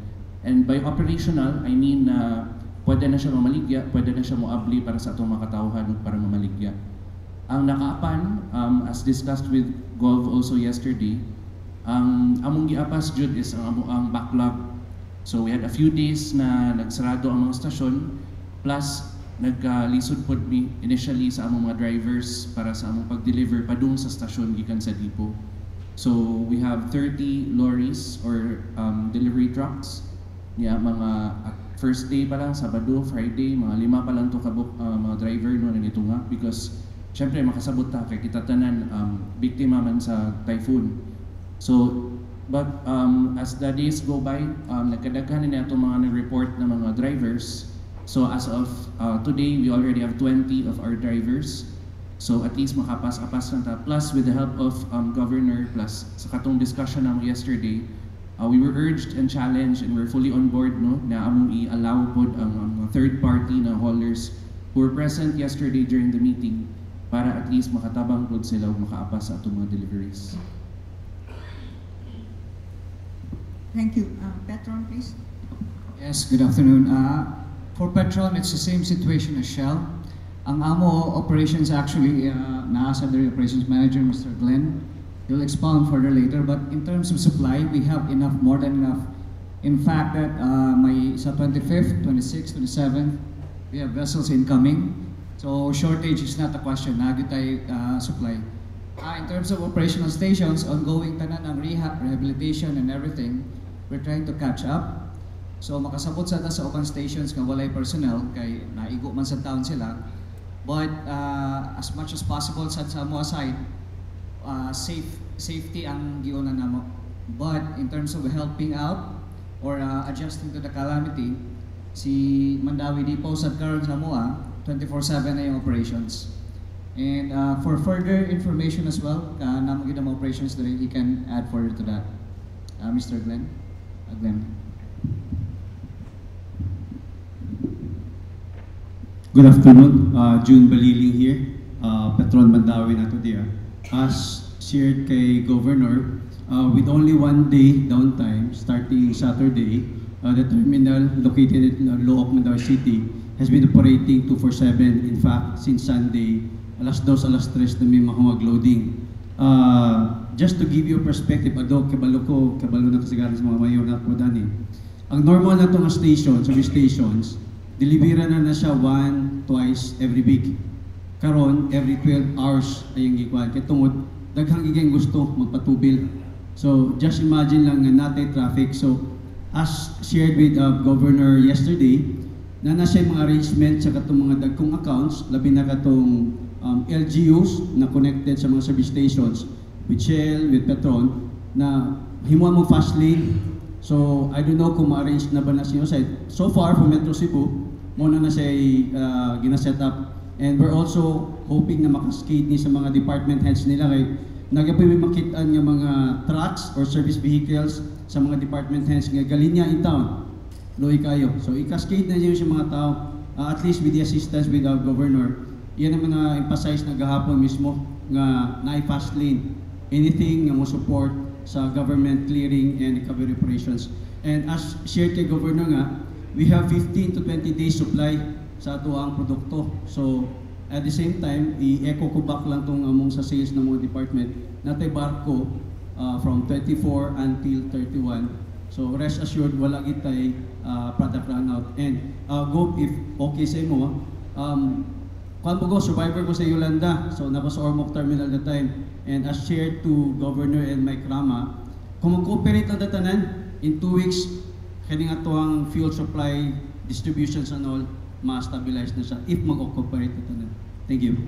And by operational, I mean na pwede na siya mamaligya, pwede na siya moabli para sa atong makatauhan para mamaligya. Ang nakaapan, as discussed with Gov also yesterday, ang among giapas jud is ang backlog. So we had a few days na nagsarado ang mga stasyon, plus nagkalisod po mi initially sa among mga drivers para sa among pag-deliver padung sa stasyon gikan sa depot. So we have 30 lorries or delivery trucks. Mga first day pa lang, Sabado, Friday, mga 5 pa lang to kabuk mga driver no nito nga because syempre makasabot ta kay kita tanan biktima man sa typhoon. So but as the days go by, nagkadaghan na ato mga nag-report na mga drivers. So as of today, we already have 20 of our drivers. So at least makapas-apas lang ta. Plus with the help of Governor, plus sa katong discussion namin yesterday, we were urged and challenged and we're fully on board no na among i-allow pod ang third party na haulers who were present yesterday during the meeting para at least makatabang pod sila ug makaapas sa atong mga deliveries. Thank you. Petron, please. Yes, good afternoon. For Petron, it's the same situation as Shell. Ang amo operations actually, nasa the operations manager, Mr. Glenn. He'll expound further later, but in terms of supply, we have enough, more than enough. In fact, that may sa 25th, 26th, 27th, we have vessels incoming. So shortage is not a question. Nagyo tayo supply. In terms of operational stations, ongoing tanan ang rehab, rehabilitation, and everything, we're trying to catch up. So makasabot sa open stations nga walay personnel kay naigo man sa town sila. But as much as possible sa mo side, safety ang giunan namo. But in terms of helping out or adjusting to the calamity, si Mandawi Depot sa karon sa moa 24/7 na yung operations. And for further information as well, namo gid ang operations there, he can add further to that. Mr. Glenn. Glenn. Good afternoon, June Baliling here, Petron Mandawi nato dia. As shared kay Governor, with only 1 day downtime starting Saturday, the terminal located in Looc, Mandawi City has been operating 24/7. In fact, since Sunday, alas 2, alas 3 na may mga loading. Just to give you a perspective, kabalo na kasagaran sa mga mayor na po dani. Ang normal na itong service stations, delivera na siya 1, twice every week. Karon, every 12 hours ay yung gikuan. Kaya tungod, daghang giging gusto magpatubil. So, just imagine lang nga natay traffic. So, as shared with Governor yesterday, na siya mga arrangement sa katong mga dagkong accounts, labi na katong LGUs na connected sa mga service stations with Shell, with Petron, na himuan mo fast lane. So, I don't know kung ma-arrange na ba na siya side. So far, for Metro Cebu, muna na siya gina-set up. And we're also hoping na makaskade ni sa mga department heads nila kay nagapoy may makitaan ng mga trucks or service vehicles sa mga department heads nga galinya in town. Loy kayo. So, i-cascade na niyo sa mga tao, at least with the assistance with our governor. Yan ang mga emphasize na gahapon mismo nga na-fast lane. Anything nga mo support sa government clearing and recovery operations. And as shared kay Governor nga, we have 15 to 20 days supply sa ato ang produkto. So, at the same time, i-echo ko back lang tong among sa sales ng mga department natay barko from 24 until 31. So, rest assured, wala kitay product run out. And Go, if okay sa mo, kuan po ko, survivor ko sa Yolanda. So, nako sa Ormoc Terminal that time. And as shared to Governor and Mike Rama, kung mag-cooperate ang datanan, in 2 weeks, kaya nga to ang fuel supply, distributions and all, ma-stabilize na siya if mag-cooperate datanan. Thank you.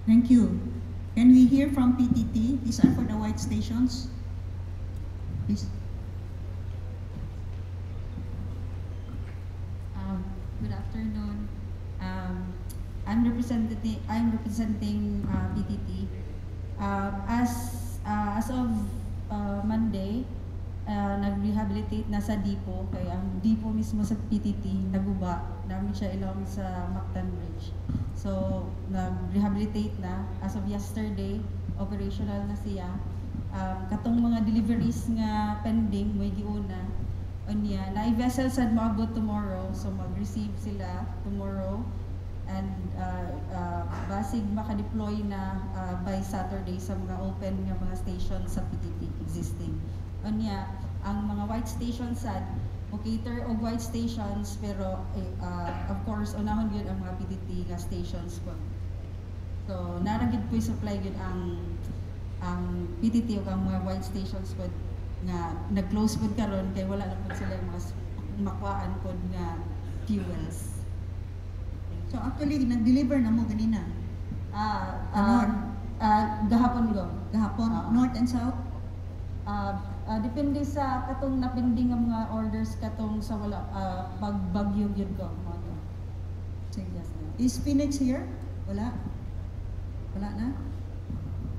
Thank you. Can we hear from PTT? These are for the white stations. Please. Good afternoon. I'm representing PTT. As of Monday, nag-rehabilitate na sa Dipo, kaya ang Dipo mismo sa PTT naguba namin siya ilong sa Mactan Bridge. So, nag-rehabilitate na. As of yesterday, operational na siya. Katong mga deliveries nga pending, may giuna. Onya, na i-vessel sad maabot tomorrow, so mag-receive sila tomorrow. And basig maka-deploy na by Saturday sa mga open nga mga stations sa PTT existing. Onya, ang mga white stations sad, cater og white stations pero of course unahon gyud ang mga PTT nga stations po. So naragid po supply gyud ang PTT ug ang mga white stations po nga nag-close pod karon kay wala na pod sila mas makuhaan pod nga fuels. So actually, nag-deliver na mo ganina. Gahapon go. Gahapon, north and south? Depende sa katong napinding nga mga orders katong sa wala pagbagyo gyud go. Sige. Is Phoenix here? Wala? Wala na?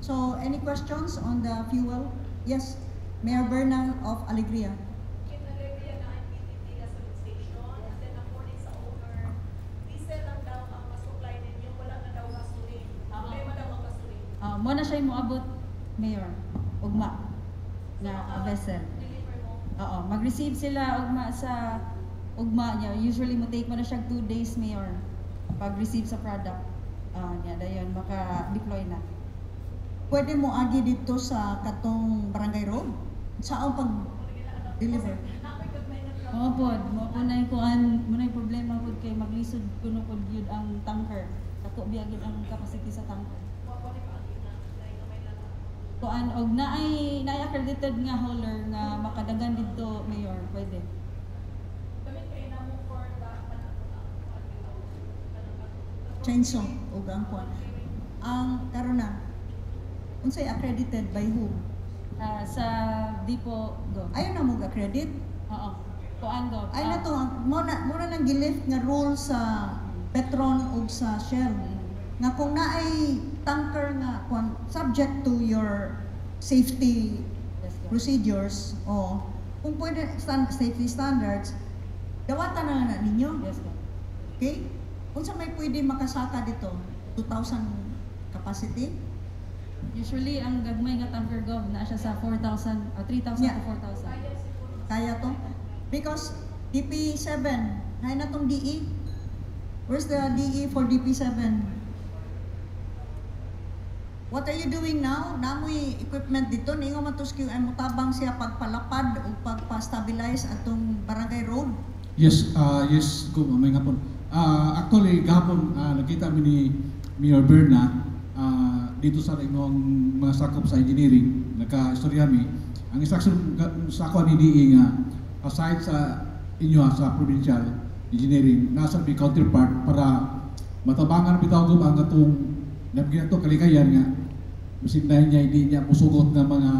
So, any questions on the fuel? Yes, Mayor Berna of Alegria. Mo na siya moabot, Mayor, ugma nga vessel. Oo, mag-receive sila ugma sa ugma niya. Usually mo take mo na siya 2 days, Mayor, pag-receive sa product. Niya dayon maka-deploy na. Pwede mo agi dito sa katong Barangay Road? Saan pag-deliver? Oo po, mo na yung kuan, mo na yung problema po kay maglisod kuno pod gyud ang tanker. Ako biyagin ang capacity sa tanker. Kuan og naay accredited nga hauler nga makadagan didto, Mayor, pwede. Chainsaw ug ang kuan. Ang karon na unsay accredited by whom? Sa Dipo go. Ayaw na mo ga-credit? Oo. Kuan go. Ay na to, mo na nang gilift nga rule sa Petron ug sa Shell. Nga kung naay tanker nga kung subject to your safety procedures o kung pwede safety standards, dawatan na ninyo. Yes, go. Okay? Kung sa may pwede makasaka dito, 2,000 capacity? Usually ang gagmay nga tanker go na siya sa 4,000 o 3,000 Yeah. to 4,000. Kaya to? Because DP7, hay na tong DE. Where's the DE for DP7? What are you doing now? Namoy equipment dito, ningo matos QM mo tabang siya pagpalapad o pagpa-stabilize atong Barangay Road. Yes, yes, ko may ngapon. Actually, gahapon nakita mi ni Mayor Berna dito sa imong mga sakop sa engineering, nagka-istorya mi. Ang instruction sa ako ni DE nga aside sa inyo sa provincial engineering, nasa may counterpart para matabangan bitaw gub ang atong nabigyan to kalikayan nga bisig na niya hindi niya musugot nga mga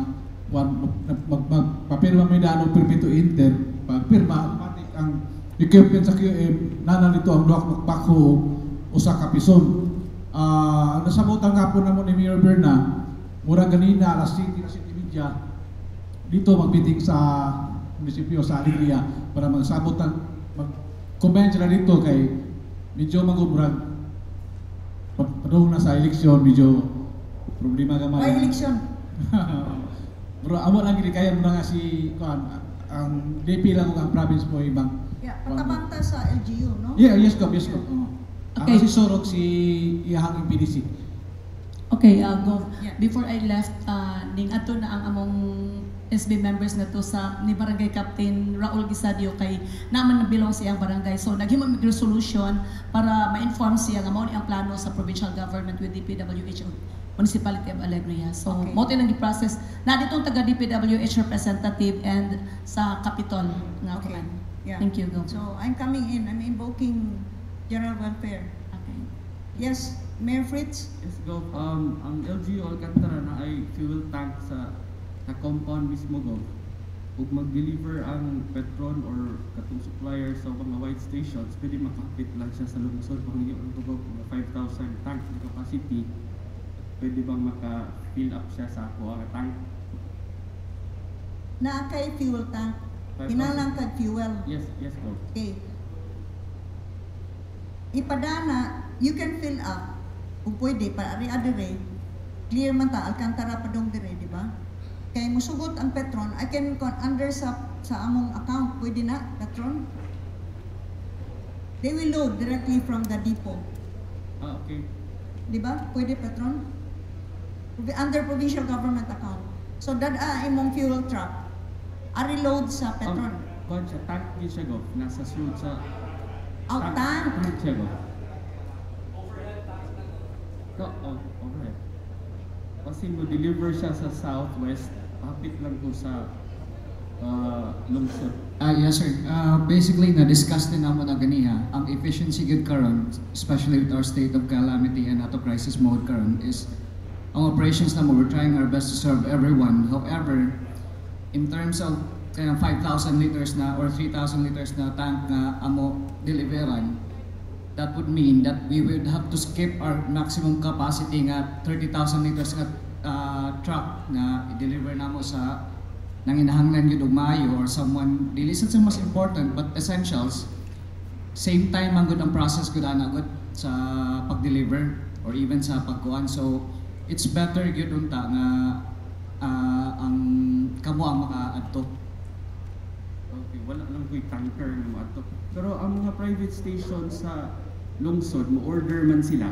magpapirma may daan og permit to enter, pagpirma automatic ang equipment sa QM nana dito ang duha magpako usa ka pison. Nasabutan nga po namo ni Mayor Berna mura ganina alas 7 media dito magbiting sa munisipyo sa Alegria para magsabutan mag-comment sila dito kay medyo magumurag padung na sa eleksyon medyo problema gamay. May eleksyon. Bro, amo lang gid kaya mo nga si kuan ang DP lang ug ang province mo ibang. Yeah, patabanta sa LGU, no? Yeah, yes ko. Okay. Si Sorok si iyahang PDC. Okay, Gov. Yeah. Before I left, ning ato na ang among SB members na to sa ni Barangay Captain Raul Gisadio kay naman nabilong sa iyang barangay. So naghimo mig resolution para ma-inform siya nga mao ni ang plano sa provincial government with DPWH and Municipality of Alegria. So Okay. mao tin ang gi-process na ditong taga DPWH representative and sa Capitol nga Okay. kuan. Yeah. Thank you, Go. So I'm coming in. I'm invoking general welfare. Okay. Yes, Mayor Fritz. Yes, Gov. Ang LGU Alcantara na ay fuel tank sa compound mismo, Gov. Kung mag-deliver ang Petron or katong supplier sa mga white stations, pwede makapit lang siya sa lungsod. Kung hindi ang Gov, mga 5,000 tank na capacity, pwede bang maka-fill up siya sa ako ang tank? Na kay fuel tank. 5,000. Pinalang kag fuel. Yes, Gov. Okay. Ipadana, you can fill up. Kung pwede, para ari-adere, clear man ta, Alcantara padong dire, di ba? Kaya musugot ang Petron, I can under sa among account, pwede na, Petron? They will load directly from the depot. Okay. Di ba? Pwede, Petron? Under provincial government account. So, dada imong fuel truck, ari-load sa Petron. Kuhan siya, tank din siya, Gov. Nasa suit sa... Tank. Tank siya, Gov. Overhead. Kasi mo deliver siya sa southwest, kapit lang po sa lungsod. Yes sir. Basically, na-discuss din naman na ganiha. Ang efficiency good karon, especially with our state of calamity and auto crisis mode karon, is ang operations naman, we're trying our best to serve everyone. However, in terms of kaya 5,000 liters na or 3,000 liters na tank na amo deliveran, that would mean that we would have to skip our maximum capacity nga 30,000 liters nga truck na i-deliver namo sa nanginahanglan yun Mayo or someone dili sa mas important but essentials. Same time ang good ang process good ana good sa pag-deliver or even sa pagkuan. So it's better gyud unta nga ang kamo ang makaadto. Okay, wala lang ko'y tanker na maato. Pero ang mga private stations sa lungsod, mo-order man sila.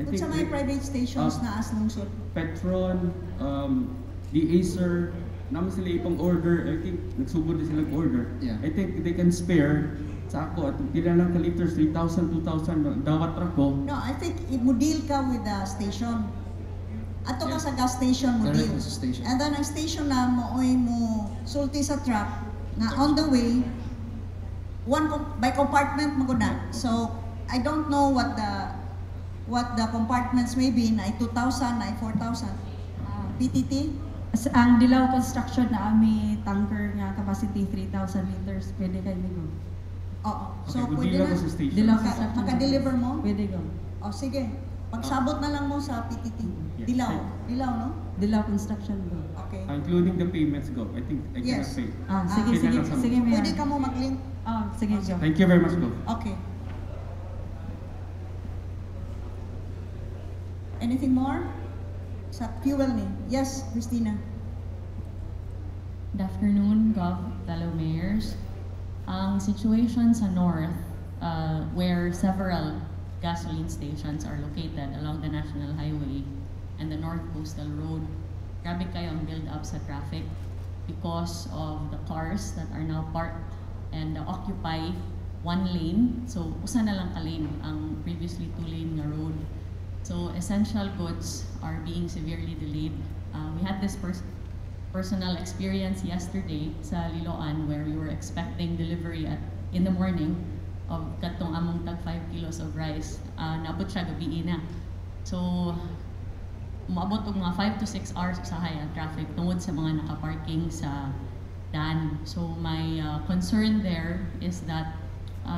Kung sa may private stations na as lungsod. Petron, the Acer, naman sila ipang order. I think nagsugod na silang order. Yeah. I think they can spare sa ako at pila lang ka liters, 3,000, 2,000 dawat ra ko. No, I think mo deal ka with the station. Ato ka sa gas station mo Direct deal. sa station. And then ang station na mo sulti sa truck na on the way by compartment mo na. So I don't know what the compartments may be na 2,000 na 4,000. PTT? Ang Dilaw Construction na ami tanker nga capacity 3,000 liters, pwede kay Migo. Oo. Okay, So kung pwede di lang na. ko sa station. Dilaw Construction. Maka-deliver mo? Pwede go. O sige. Pagsabot na lang mo sa PTT. Yes. Dilaw. Dilaw, no? Dilaw Construction go. Okay. Including the payments, go. I think I cannot Yes. pay. Sige, Okay, sige, na lang. sige, Mayor. Pwede ka mo mag-link? Sige, go. Thank you very much, go. Okay. Anything more? Sa fuel ni? Yes, Christina. Good afternoon, Gov, fellow mayors. Ang situation sa north, where several gasoline stations are located along the National Highway and the North Coastal Road, grabe kayo ang build-up sa traffic because of the cars that are now parked and occupy one lane. So, usa na lang ka lane ang previously two-lane nga road. So, essential goods are being severely delayed. We had this personal experience yesterday sa Liloan where we were expecting delivery in the morning of katong among tag 5 kilos of rice. Naabot siya gabi na. So, umabot og mga 5 to 6 hours sa high traffic tungod sa mga nakaparking sa daan. So, my concern there is that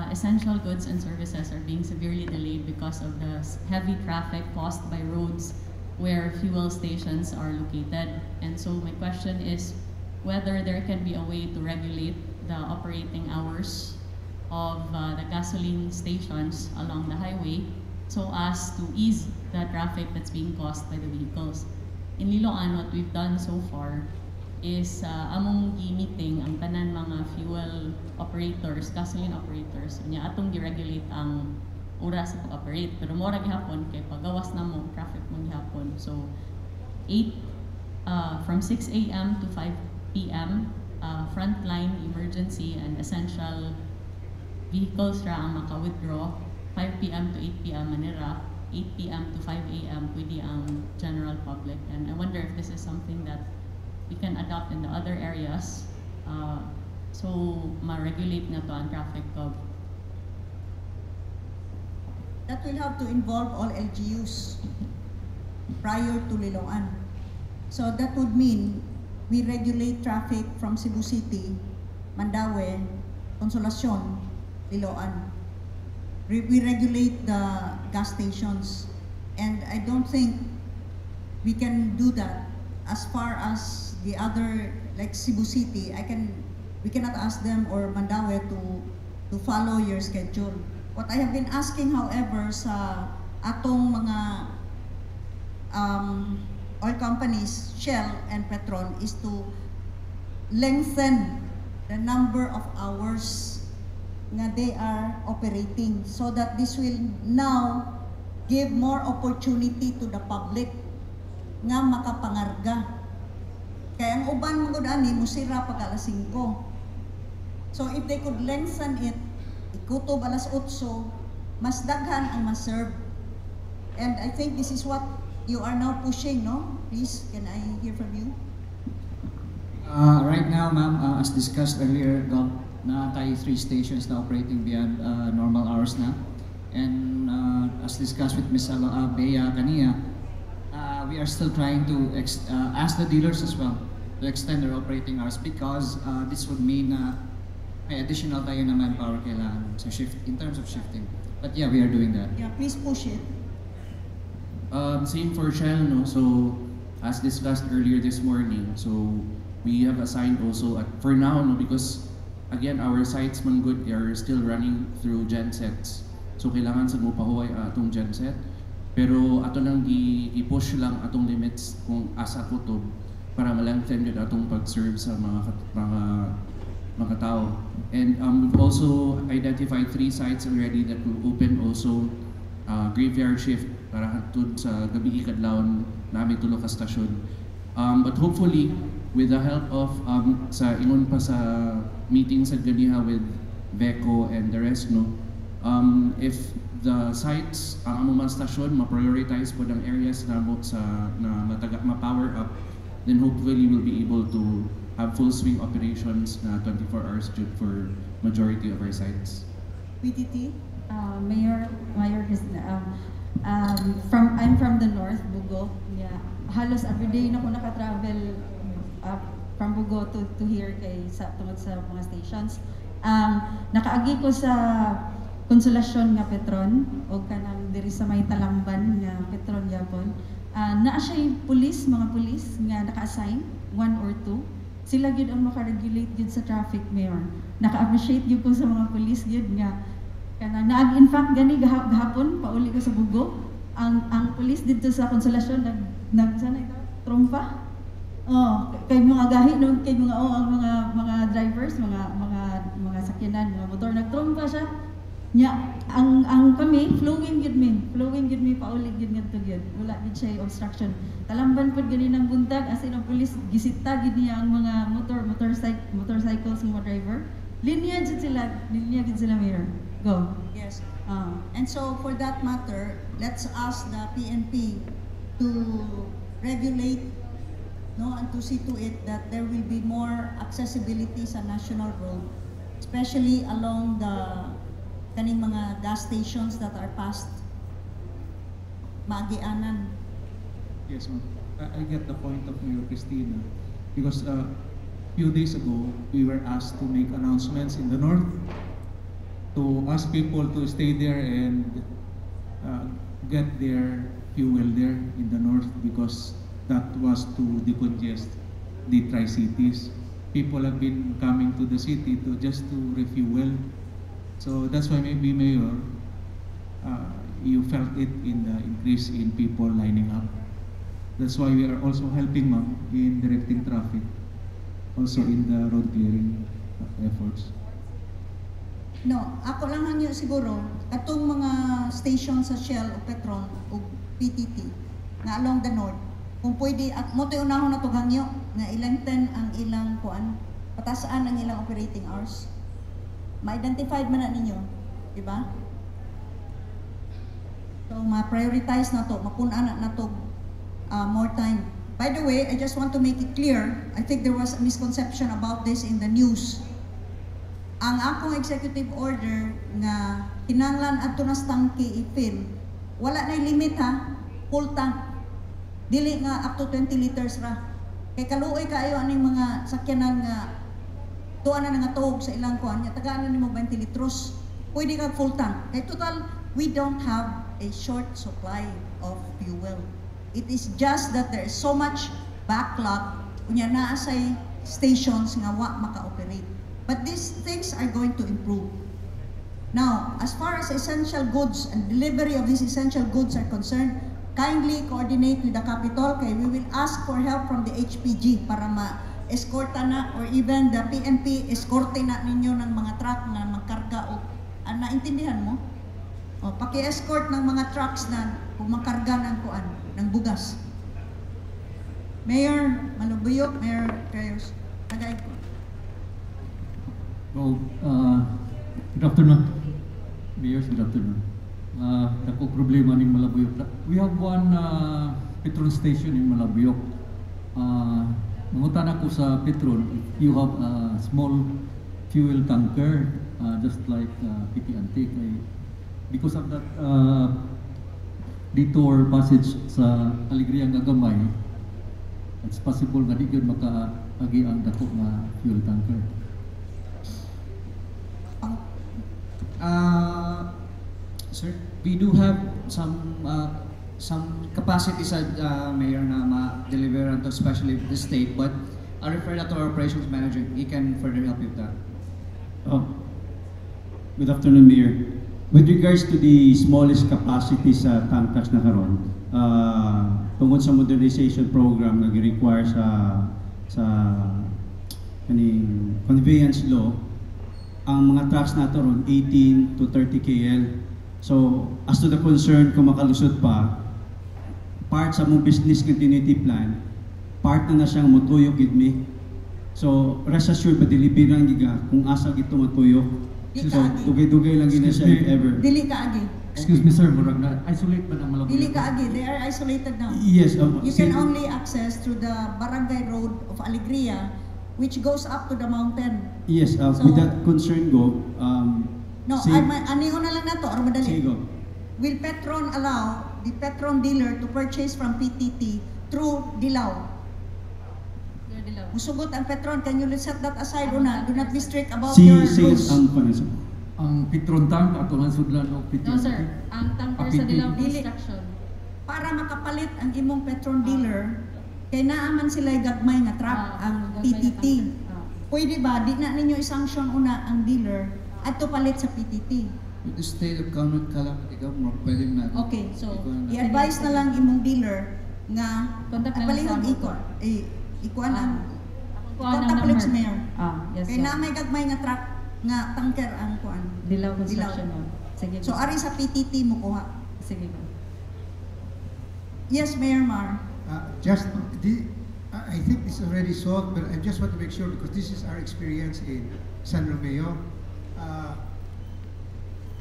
essential goods and services are being severely delayed because of the heavy traffic caused by roads where fuel stations are located. And so my question is whether there can be a way to regulate the operating hours of the gasoline stations along the highway so as to ease the traffic that's being caused by the vehicles. In Liloan, what we've done so far is among gi-meeting ang tanan mga fuel operators, gasoline operators, nya atong gi-regulate ang oras sa pag-operate. Pero mora gihapon kay pagawas na mo traffic mo gihapon. So from 6 a.m. to 5 p.m. Frontline, emergency, and essential vehicles ra ang maka-withdraw. 5 p.m. to 8 p.m. manira, 8 p.m. to 5 a.m. pwede ang general public. And I wonder if this is something that we can adopt in the other areas. So ma-regulate na to ang traffic gov. That will have to involve all LGUs prior to Liloan. So that would mean we regulate traffic from Cebu City, Mandaue, Consolacion, Liloan. We regulate the gas stations. And I don't think we can do that as far as the other, like Cebu City. We cannot ask them or Mandaue to follow your schedule. What I have been asking, however, sa atong mga oil companies, Shell and Petron, is to lengthen the number of hours nga they are operating so that this will now give more opportunity to the public nga makapangarga. Kaya ang uban mo ani musira pag alas 5. So if they could lengthen it, ikutob alas 8, mas daghan ang ma-serve. And I think this is what you are now pushing, no? Please, can I hear from you? Right now, ma'am, as discussed earlier, na tayo 3 stations na operating beyond normal hours na. And as discussed with Ms. Bea Kania, we are still trying to ask the dealers as well to extend their operating hours because this would mean may additional tayo na manpower kailangan so shift in terms of shifting. But yeah, we are doing that. Yeah, please push it. Same for Shell, no? So as discussed earlier this morning, so we have assigned also for now, no, because again our sites man good are still running through gensets. So kailangan sa mo pahuway atong genset. Pero ato nang i-push lang atong limits kung asa kutob para malengthen yun atong pag-serve sa mga tao. And we've also identified 3 sites already that will open also graveyard shift para hantod sa gabi ikadlawon namin tulo ka stasyon. But hopefully with the help of sa ingon pa sa meeting sa ganiha with VECO and the rest, no, if the sites ang among mga stasyon ma-prioritize po ng areas na ma-power up, then hopefully we'll be able to have full swing operations na 24 hours for majority of our sites. PTT? Mayor Christina, I'm from the North, Bugo. Yeah. Halos everyday na ko naka-travel from Bugo to here tungod sa mga stations. Nakaagi ko sa Consolacion nga Petron o kanang diri sa may Talamban nga Petron yapon. Naa siya mga pulis nga naka-assign 1 or 2. Sila gyud ang maka-regulate gyud sa traffic, Mayor. Naka-appreciate gyud ko sa mga pulis gyud nga kanang in fact gani gahapon pauli ko sa Bugo ang pulis dito sa Consolacion sana ito trompa. Kay mga gahi no kay mga ang mga drivers, mga sakyanan, mga motor nagtrompa siya. Nya ang kami flowing gid mi pauli gid ngadto gid. Wala gid siya obstruction. Talamban pud gani nang buntag as in ang pulis gisita gid niya ang mga motorcycles mga driver. Linya gid sila, Mayor. Go. Yes. And so for that matter, let's ask the PNP to regulate, no, and to see to it that there will be more accessibility sa national road, especially along the kaning mga gas stations that are past Maagianan. Yes, ma'am. I get the point of Mayor Christina because a few days ago we were asked to make announcements in the north to ask people to stay there and get their fuel there in the north because that was to decongest the Tri-Cities. People have been coming to the city just to refuel. So that's why maybe, Mayor, you felt it in the increase in people lining up. That's why we are also helping, ma'am, in directing traffic, also in the road clearing efforts. No, ako lang hanyo siguro, katong mga station sa Shell o Petron o PTT na along the north, Kung pwede, mo tayo unahon na to hangyo, nga ilangten ang ilang kuan, patasaan ang ilang operating hours. Ma-identified man na ninyo, di ba? So, ma-prioritize na to, mapunaan na to more time. By the way, I just want to make it clear, I think there was a misconception about this in the news. Ang akong executive order nga kinanglan adto na tangke i-fill, wala na limit ha, full tank. Dili nga up to 20 liters ra. Kay kaluoy kaayo aning mga sakyanan nga tuan na nga tuog sa ilang kuan, nya tagaan na nimo 20 litros. Pwede ka full tank. Kay total, we don't have a short supply of fuel. It is just that there is so much backlog kunya naa say stations nga wa maka-operate. But these things are going to improve. Now, as far as essential goods and delivery of these essential goods are concerned, kindly coordinate with the Capitol kay we will ask for help from the HPG para ma-escorta na or even the PNP escorte na ninyo ng mga truck na magkarga o naintindihan mo? O, paki-escort ng mga trucks na pumakarga ng kuan, ng bugas. Mayor Malubuyok, Mayor Cayos, tagay ko. Good afternoon. Mayor, good afternoon. Dako problema ning Malabuyok. We have one petrol station in Malabuyok. Mangutan ako sa Petron, if you have a small fuel tanker, just like PT Antique, because of that detour passage sa Alegria nga gamay, it's possible nga di gyud makaagi ang dako nga fuel tanker. Sir, we do have some capacity sa mayor na ma-deliver onto especially the state, but I'll refer that to our operations manager. He can further help you with that. Good afternoon, Mayor. With regards to the smallest capacity sa tankers na karon, tungkol sa modernization program na gi-require sa conveyance law, ang mga trucks nato ron 18 to 30 KL. So, as to the concern kung makalusot pa, part sa mong business continuity plan, part na siyang motuyok gid mi. So, rest assured ba dilipiran giga kung asa gito matuyok. So, dugay-dugay lang gina siya if ever. Dili ka agi. Excuse me sir, murag na isolate pa ng Malabuyok. Dili ka agi, they are isolated now. Yes. You can only access through the barangay road of Alegria, which goes up to the mountain. Yes, with that concern go, No, aniho na lang nato, or madali. Sige, go. Will Petron allow the Petron dealer to purchase from PTT through Dilao? Musugot ang Petron, can you set that aside una? Do not be strict about your rules. Ang Petron tank ato ang sudlan o PTT. No sir, ang tanker sa Dilao Construction. Para makapalit ang imong Petron dealer, kay naaman sila gagmay nga truck ang PTT. Pwede ba, di na ninyo isanction una ang dealer at to palit sa PTT? With the state of calamity government, pwede na. Okay, so i-advise na lang imong dealer nga palihog ikuan ang contact ulit sa mayor. Yes, kay na may gagmay nga truck nga tanker ang kuan. Dilao Construction. Sige. So ari sa PTT mo kuha. Sige. Yes, Mayor Mar. I think this is already solved, but I just want to make sure because this is our experience in San Romeo.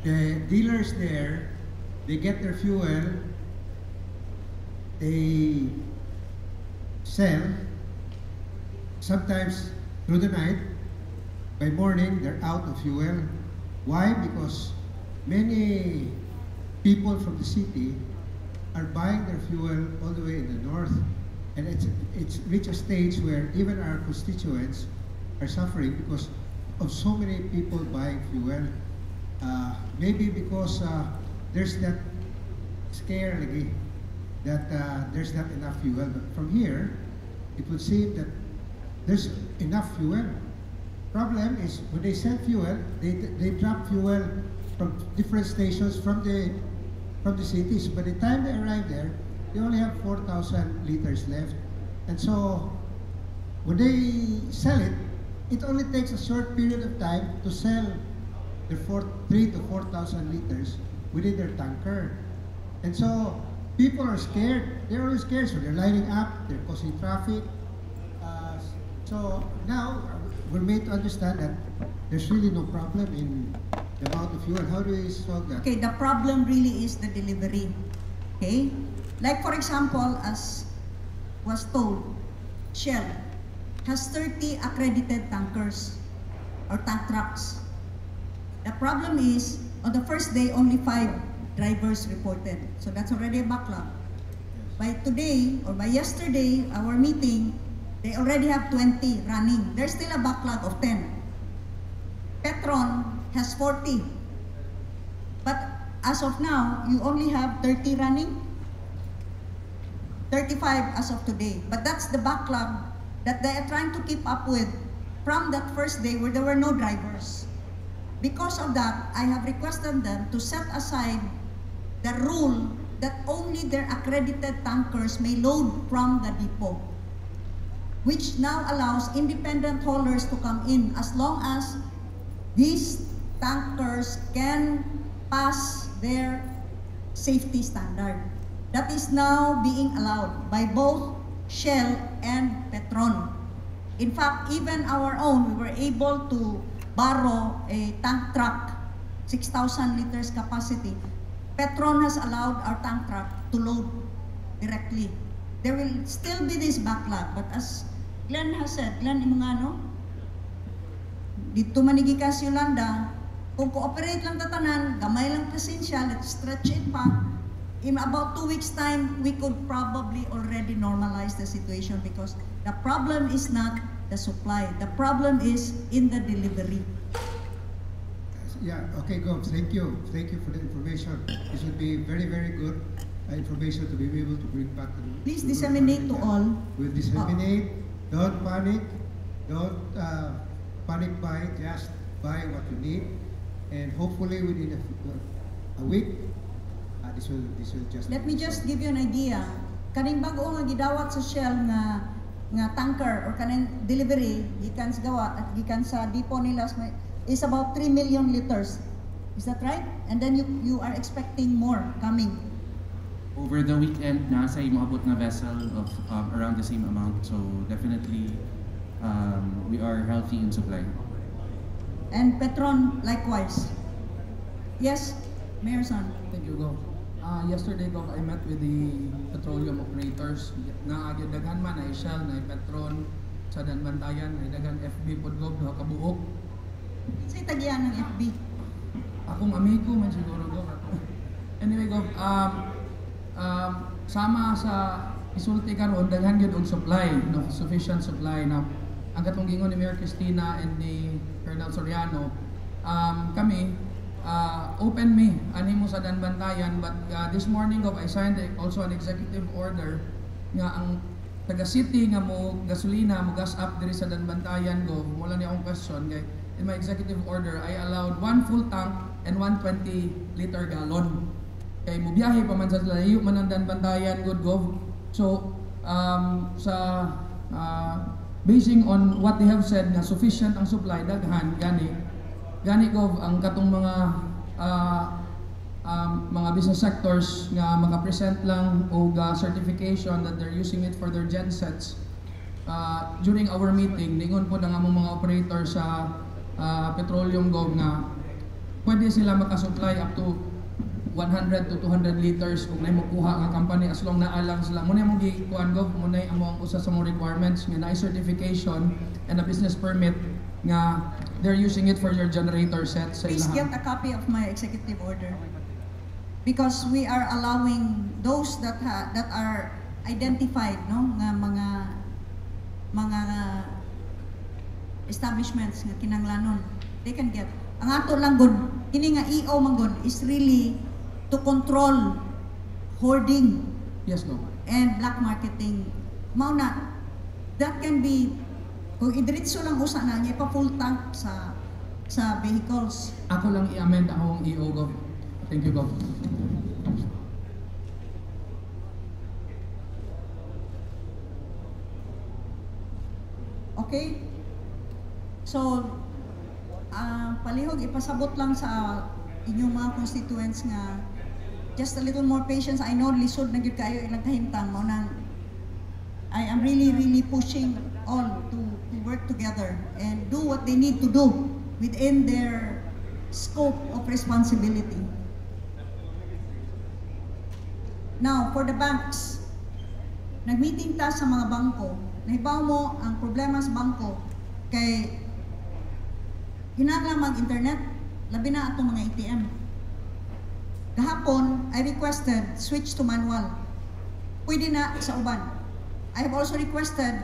The dealers there, they get their fuel, they sell, sometimes through the night, by morning they're out of fuel. Why? Because many people from the city are buying their fuel all the way in the north. And it's reached a stage where even our constituents are suffering because of so many people buying fuel. Maybe because there's that scare lagi that there's not enough fuel. But from here, it would seem that there's enough fuel. Problem is when they sell fuel, they drop fuel from different stations from the cities. By the time they arrive there, they only have 4,000 liters left. And so, when they sell it, it only takes a short period of time to sell the 3,000 to 4,000 liters within their tanker. And so, people are scared. They're always scared, so they're lining up, they're causing traffic. So now we're made to understand that there's really no problem in the amount of fuel. How do we solve that? Okay, the problem really is the delivery. Okay? Like for example, as was told, Shell has 30 accredited tankers or tank trucks. The problem is, on the first day, only 5 drivers reported. So that's already a backlog. By today, or by yesterday, our meeting, they already have 20 running. There's still a backlog of 10. Petron has 40. But as of now, you only have 30 running. 35 as of today. But that's the backlog that they are trying to keep up with from that first day where there were no drivers. Because of that, I have requested them to set aside the rule that only their accredited tankers may load from the depot, which now allows independent haulers to come in as long as these tankers can pass their safety standard. That is now being allowed by both Shell and Petron. In fact, even our own, we were able to borrow a tank truck, 6,000 liters capacity. Petron has allowed our tank truck to load directly. There will still be this backlog, but as Glenn has said, Glenn Imungano, dito manigikas Yolanda, kung cooperate lang tatanan, gamay lang presensya, let's stretch it pa. In about 2 weeks' time, we could probably already normalize the situation because the problem is not the supply. The problem is in the delivery. Yeah, okay, go. Thank you. Thank you for the information. This would be very, very good information to be able to bring back to the... Please disseminate to all. We'll disseminate. Don't panic. Don't panic buy. Just buy what you need. And hopefully within a week, this will just... Let me just give you an idea. Kaning bago nga gidawat sa Shell nga tanker or kaning delivery gikan sa gawa at gikan sa depot nila is about 3 million liters. Is that right? And then you are expecting more coming. Over the weekend, nasa imabot na vessel of around the same amount. So definitely, we are healthy in supply. And Petron likewise. Yes, Mayor Son. Thank you, Gov. Yesterday, Gov, I met with the petroleum operators. Daghan man ay Shell, na Petron, sa Danbantayan, ay daghan FB pod, Gov, duha ka buok. Say tagyan ng FB. Akong amigo man siguro, Gov. Anyway, Gov, sama sa isulti karon daghan gyud og supply, no, sufficient supply na ang katong gingon ni Mayor Cristina and ni Colonel Soriano, kami open me ani mo sa Danbantayan, but this morning of I signed also an executive order nga ang taga city nga mo gasolina mo gas up diri sa Danbantayan, go wala ni akong question kay in my executive order I allowed 1 full tank and 120 liter gallon kay mo biyahe pa man sa layo man ang Danbantayan, good gov. So sa basing on what they have said nga sufficient ang supply daghan gani gov ang katong mga business sectors nga maka-present lang og certification that they're using it for their gensets. During our meeting, ningon po ng among mga operator sa petroleum gov nga pwede sila makasupply up to 100 to 200 liters kung nay makuha nga company as long na alang sila. Muna mo gikuan gov, muna among usa sa mga requirements nga na certification and a business permit nga they're using it for your generator sets sa Please ilahan. get a copy of my executive order because we are allowing those that are identified, no, nga mga establishments nga kinanglanon, they can get. Ang ato lang gud kini nga EO man gud is really to control hoarding. Yes, no. And black marketing. Mao na that can be kung idiretso lang usa na niya pa full tank sa vehicles. Ako lang i-amend akong EO gov. Thank you, gov. Okay? So, palihog ipasabot lang sa inyong mga constituents nga just a little more patience. I know lisod na gyud kayo ilang kahimtang mao nang I am really pushing all to work together and do what they need to do within their scope of responsibility. Now, for the banks, nag-meeting ta sa mga bangko. Nahibaw mo ang problema sa bangko kay hinagla mag-internet, labi na atong mga ATM. Kahapon, I requested switch to manual. Pwede na sa uban. I have also requested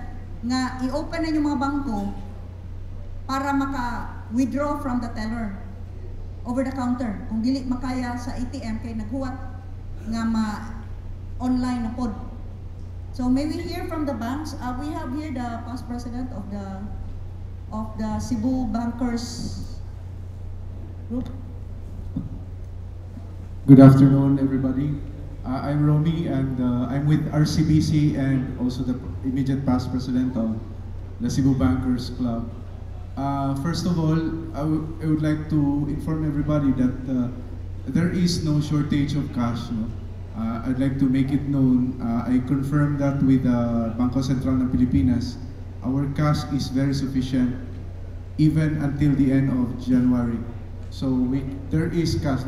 nga i-open na yung mga bangko para maka-withdraw from the teller over the counter. Kung dili makaya sa ATM kay naghuwat nga ma-online na pod. So may we hear from the banks? We have here the past president of the Cebu Bankers Group. Good afternoon, everybody. I'm Romy, and I'm with RCBC and also the immediate past president of the Cebu Bankers Club. First of all, I would like to inform everybody that there is no shortage of cash. No? I'd like to make it known. I confirm that with Bangko Sentral ng Pilipinas. Our cash is very sufficient even until the end of January. So there is cash.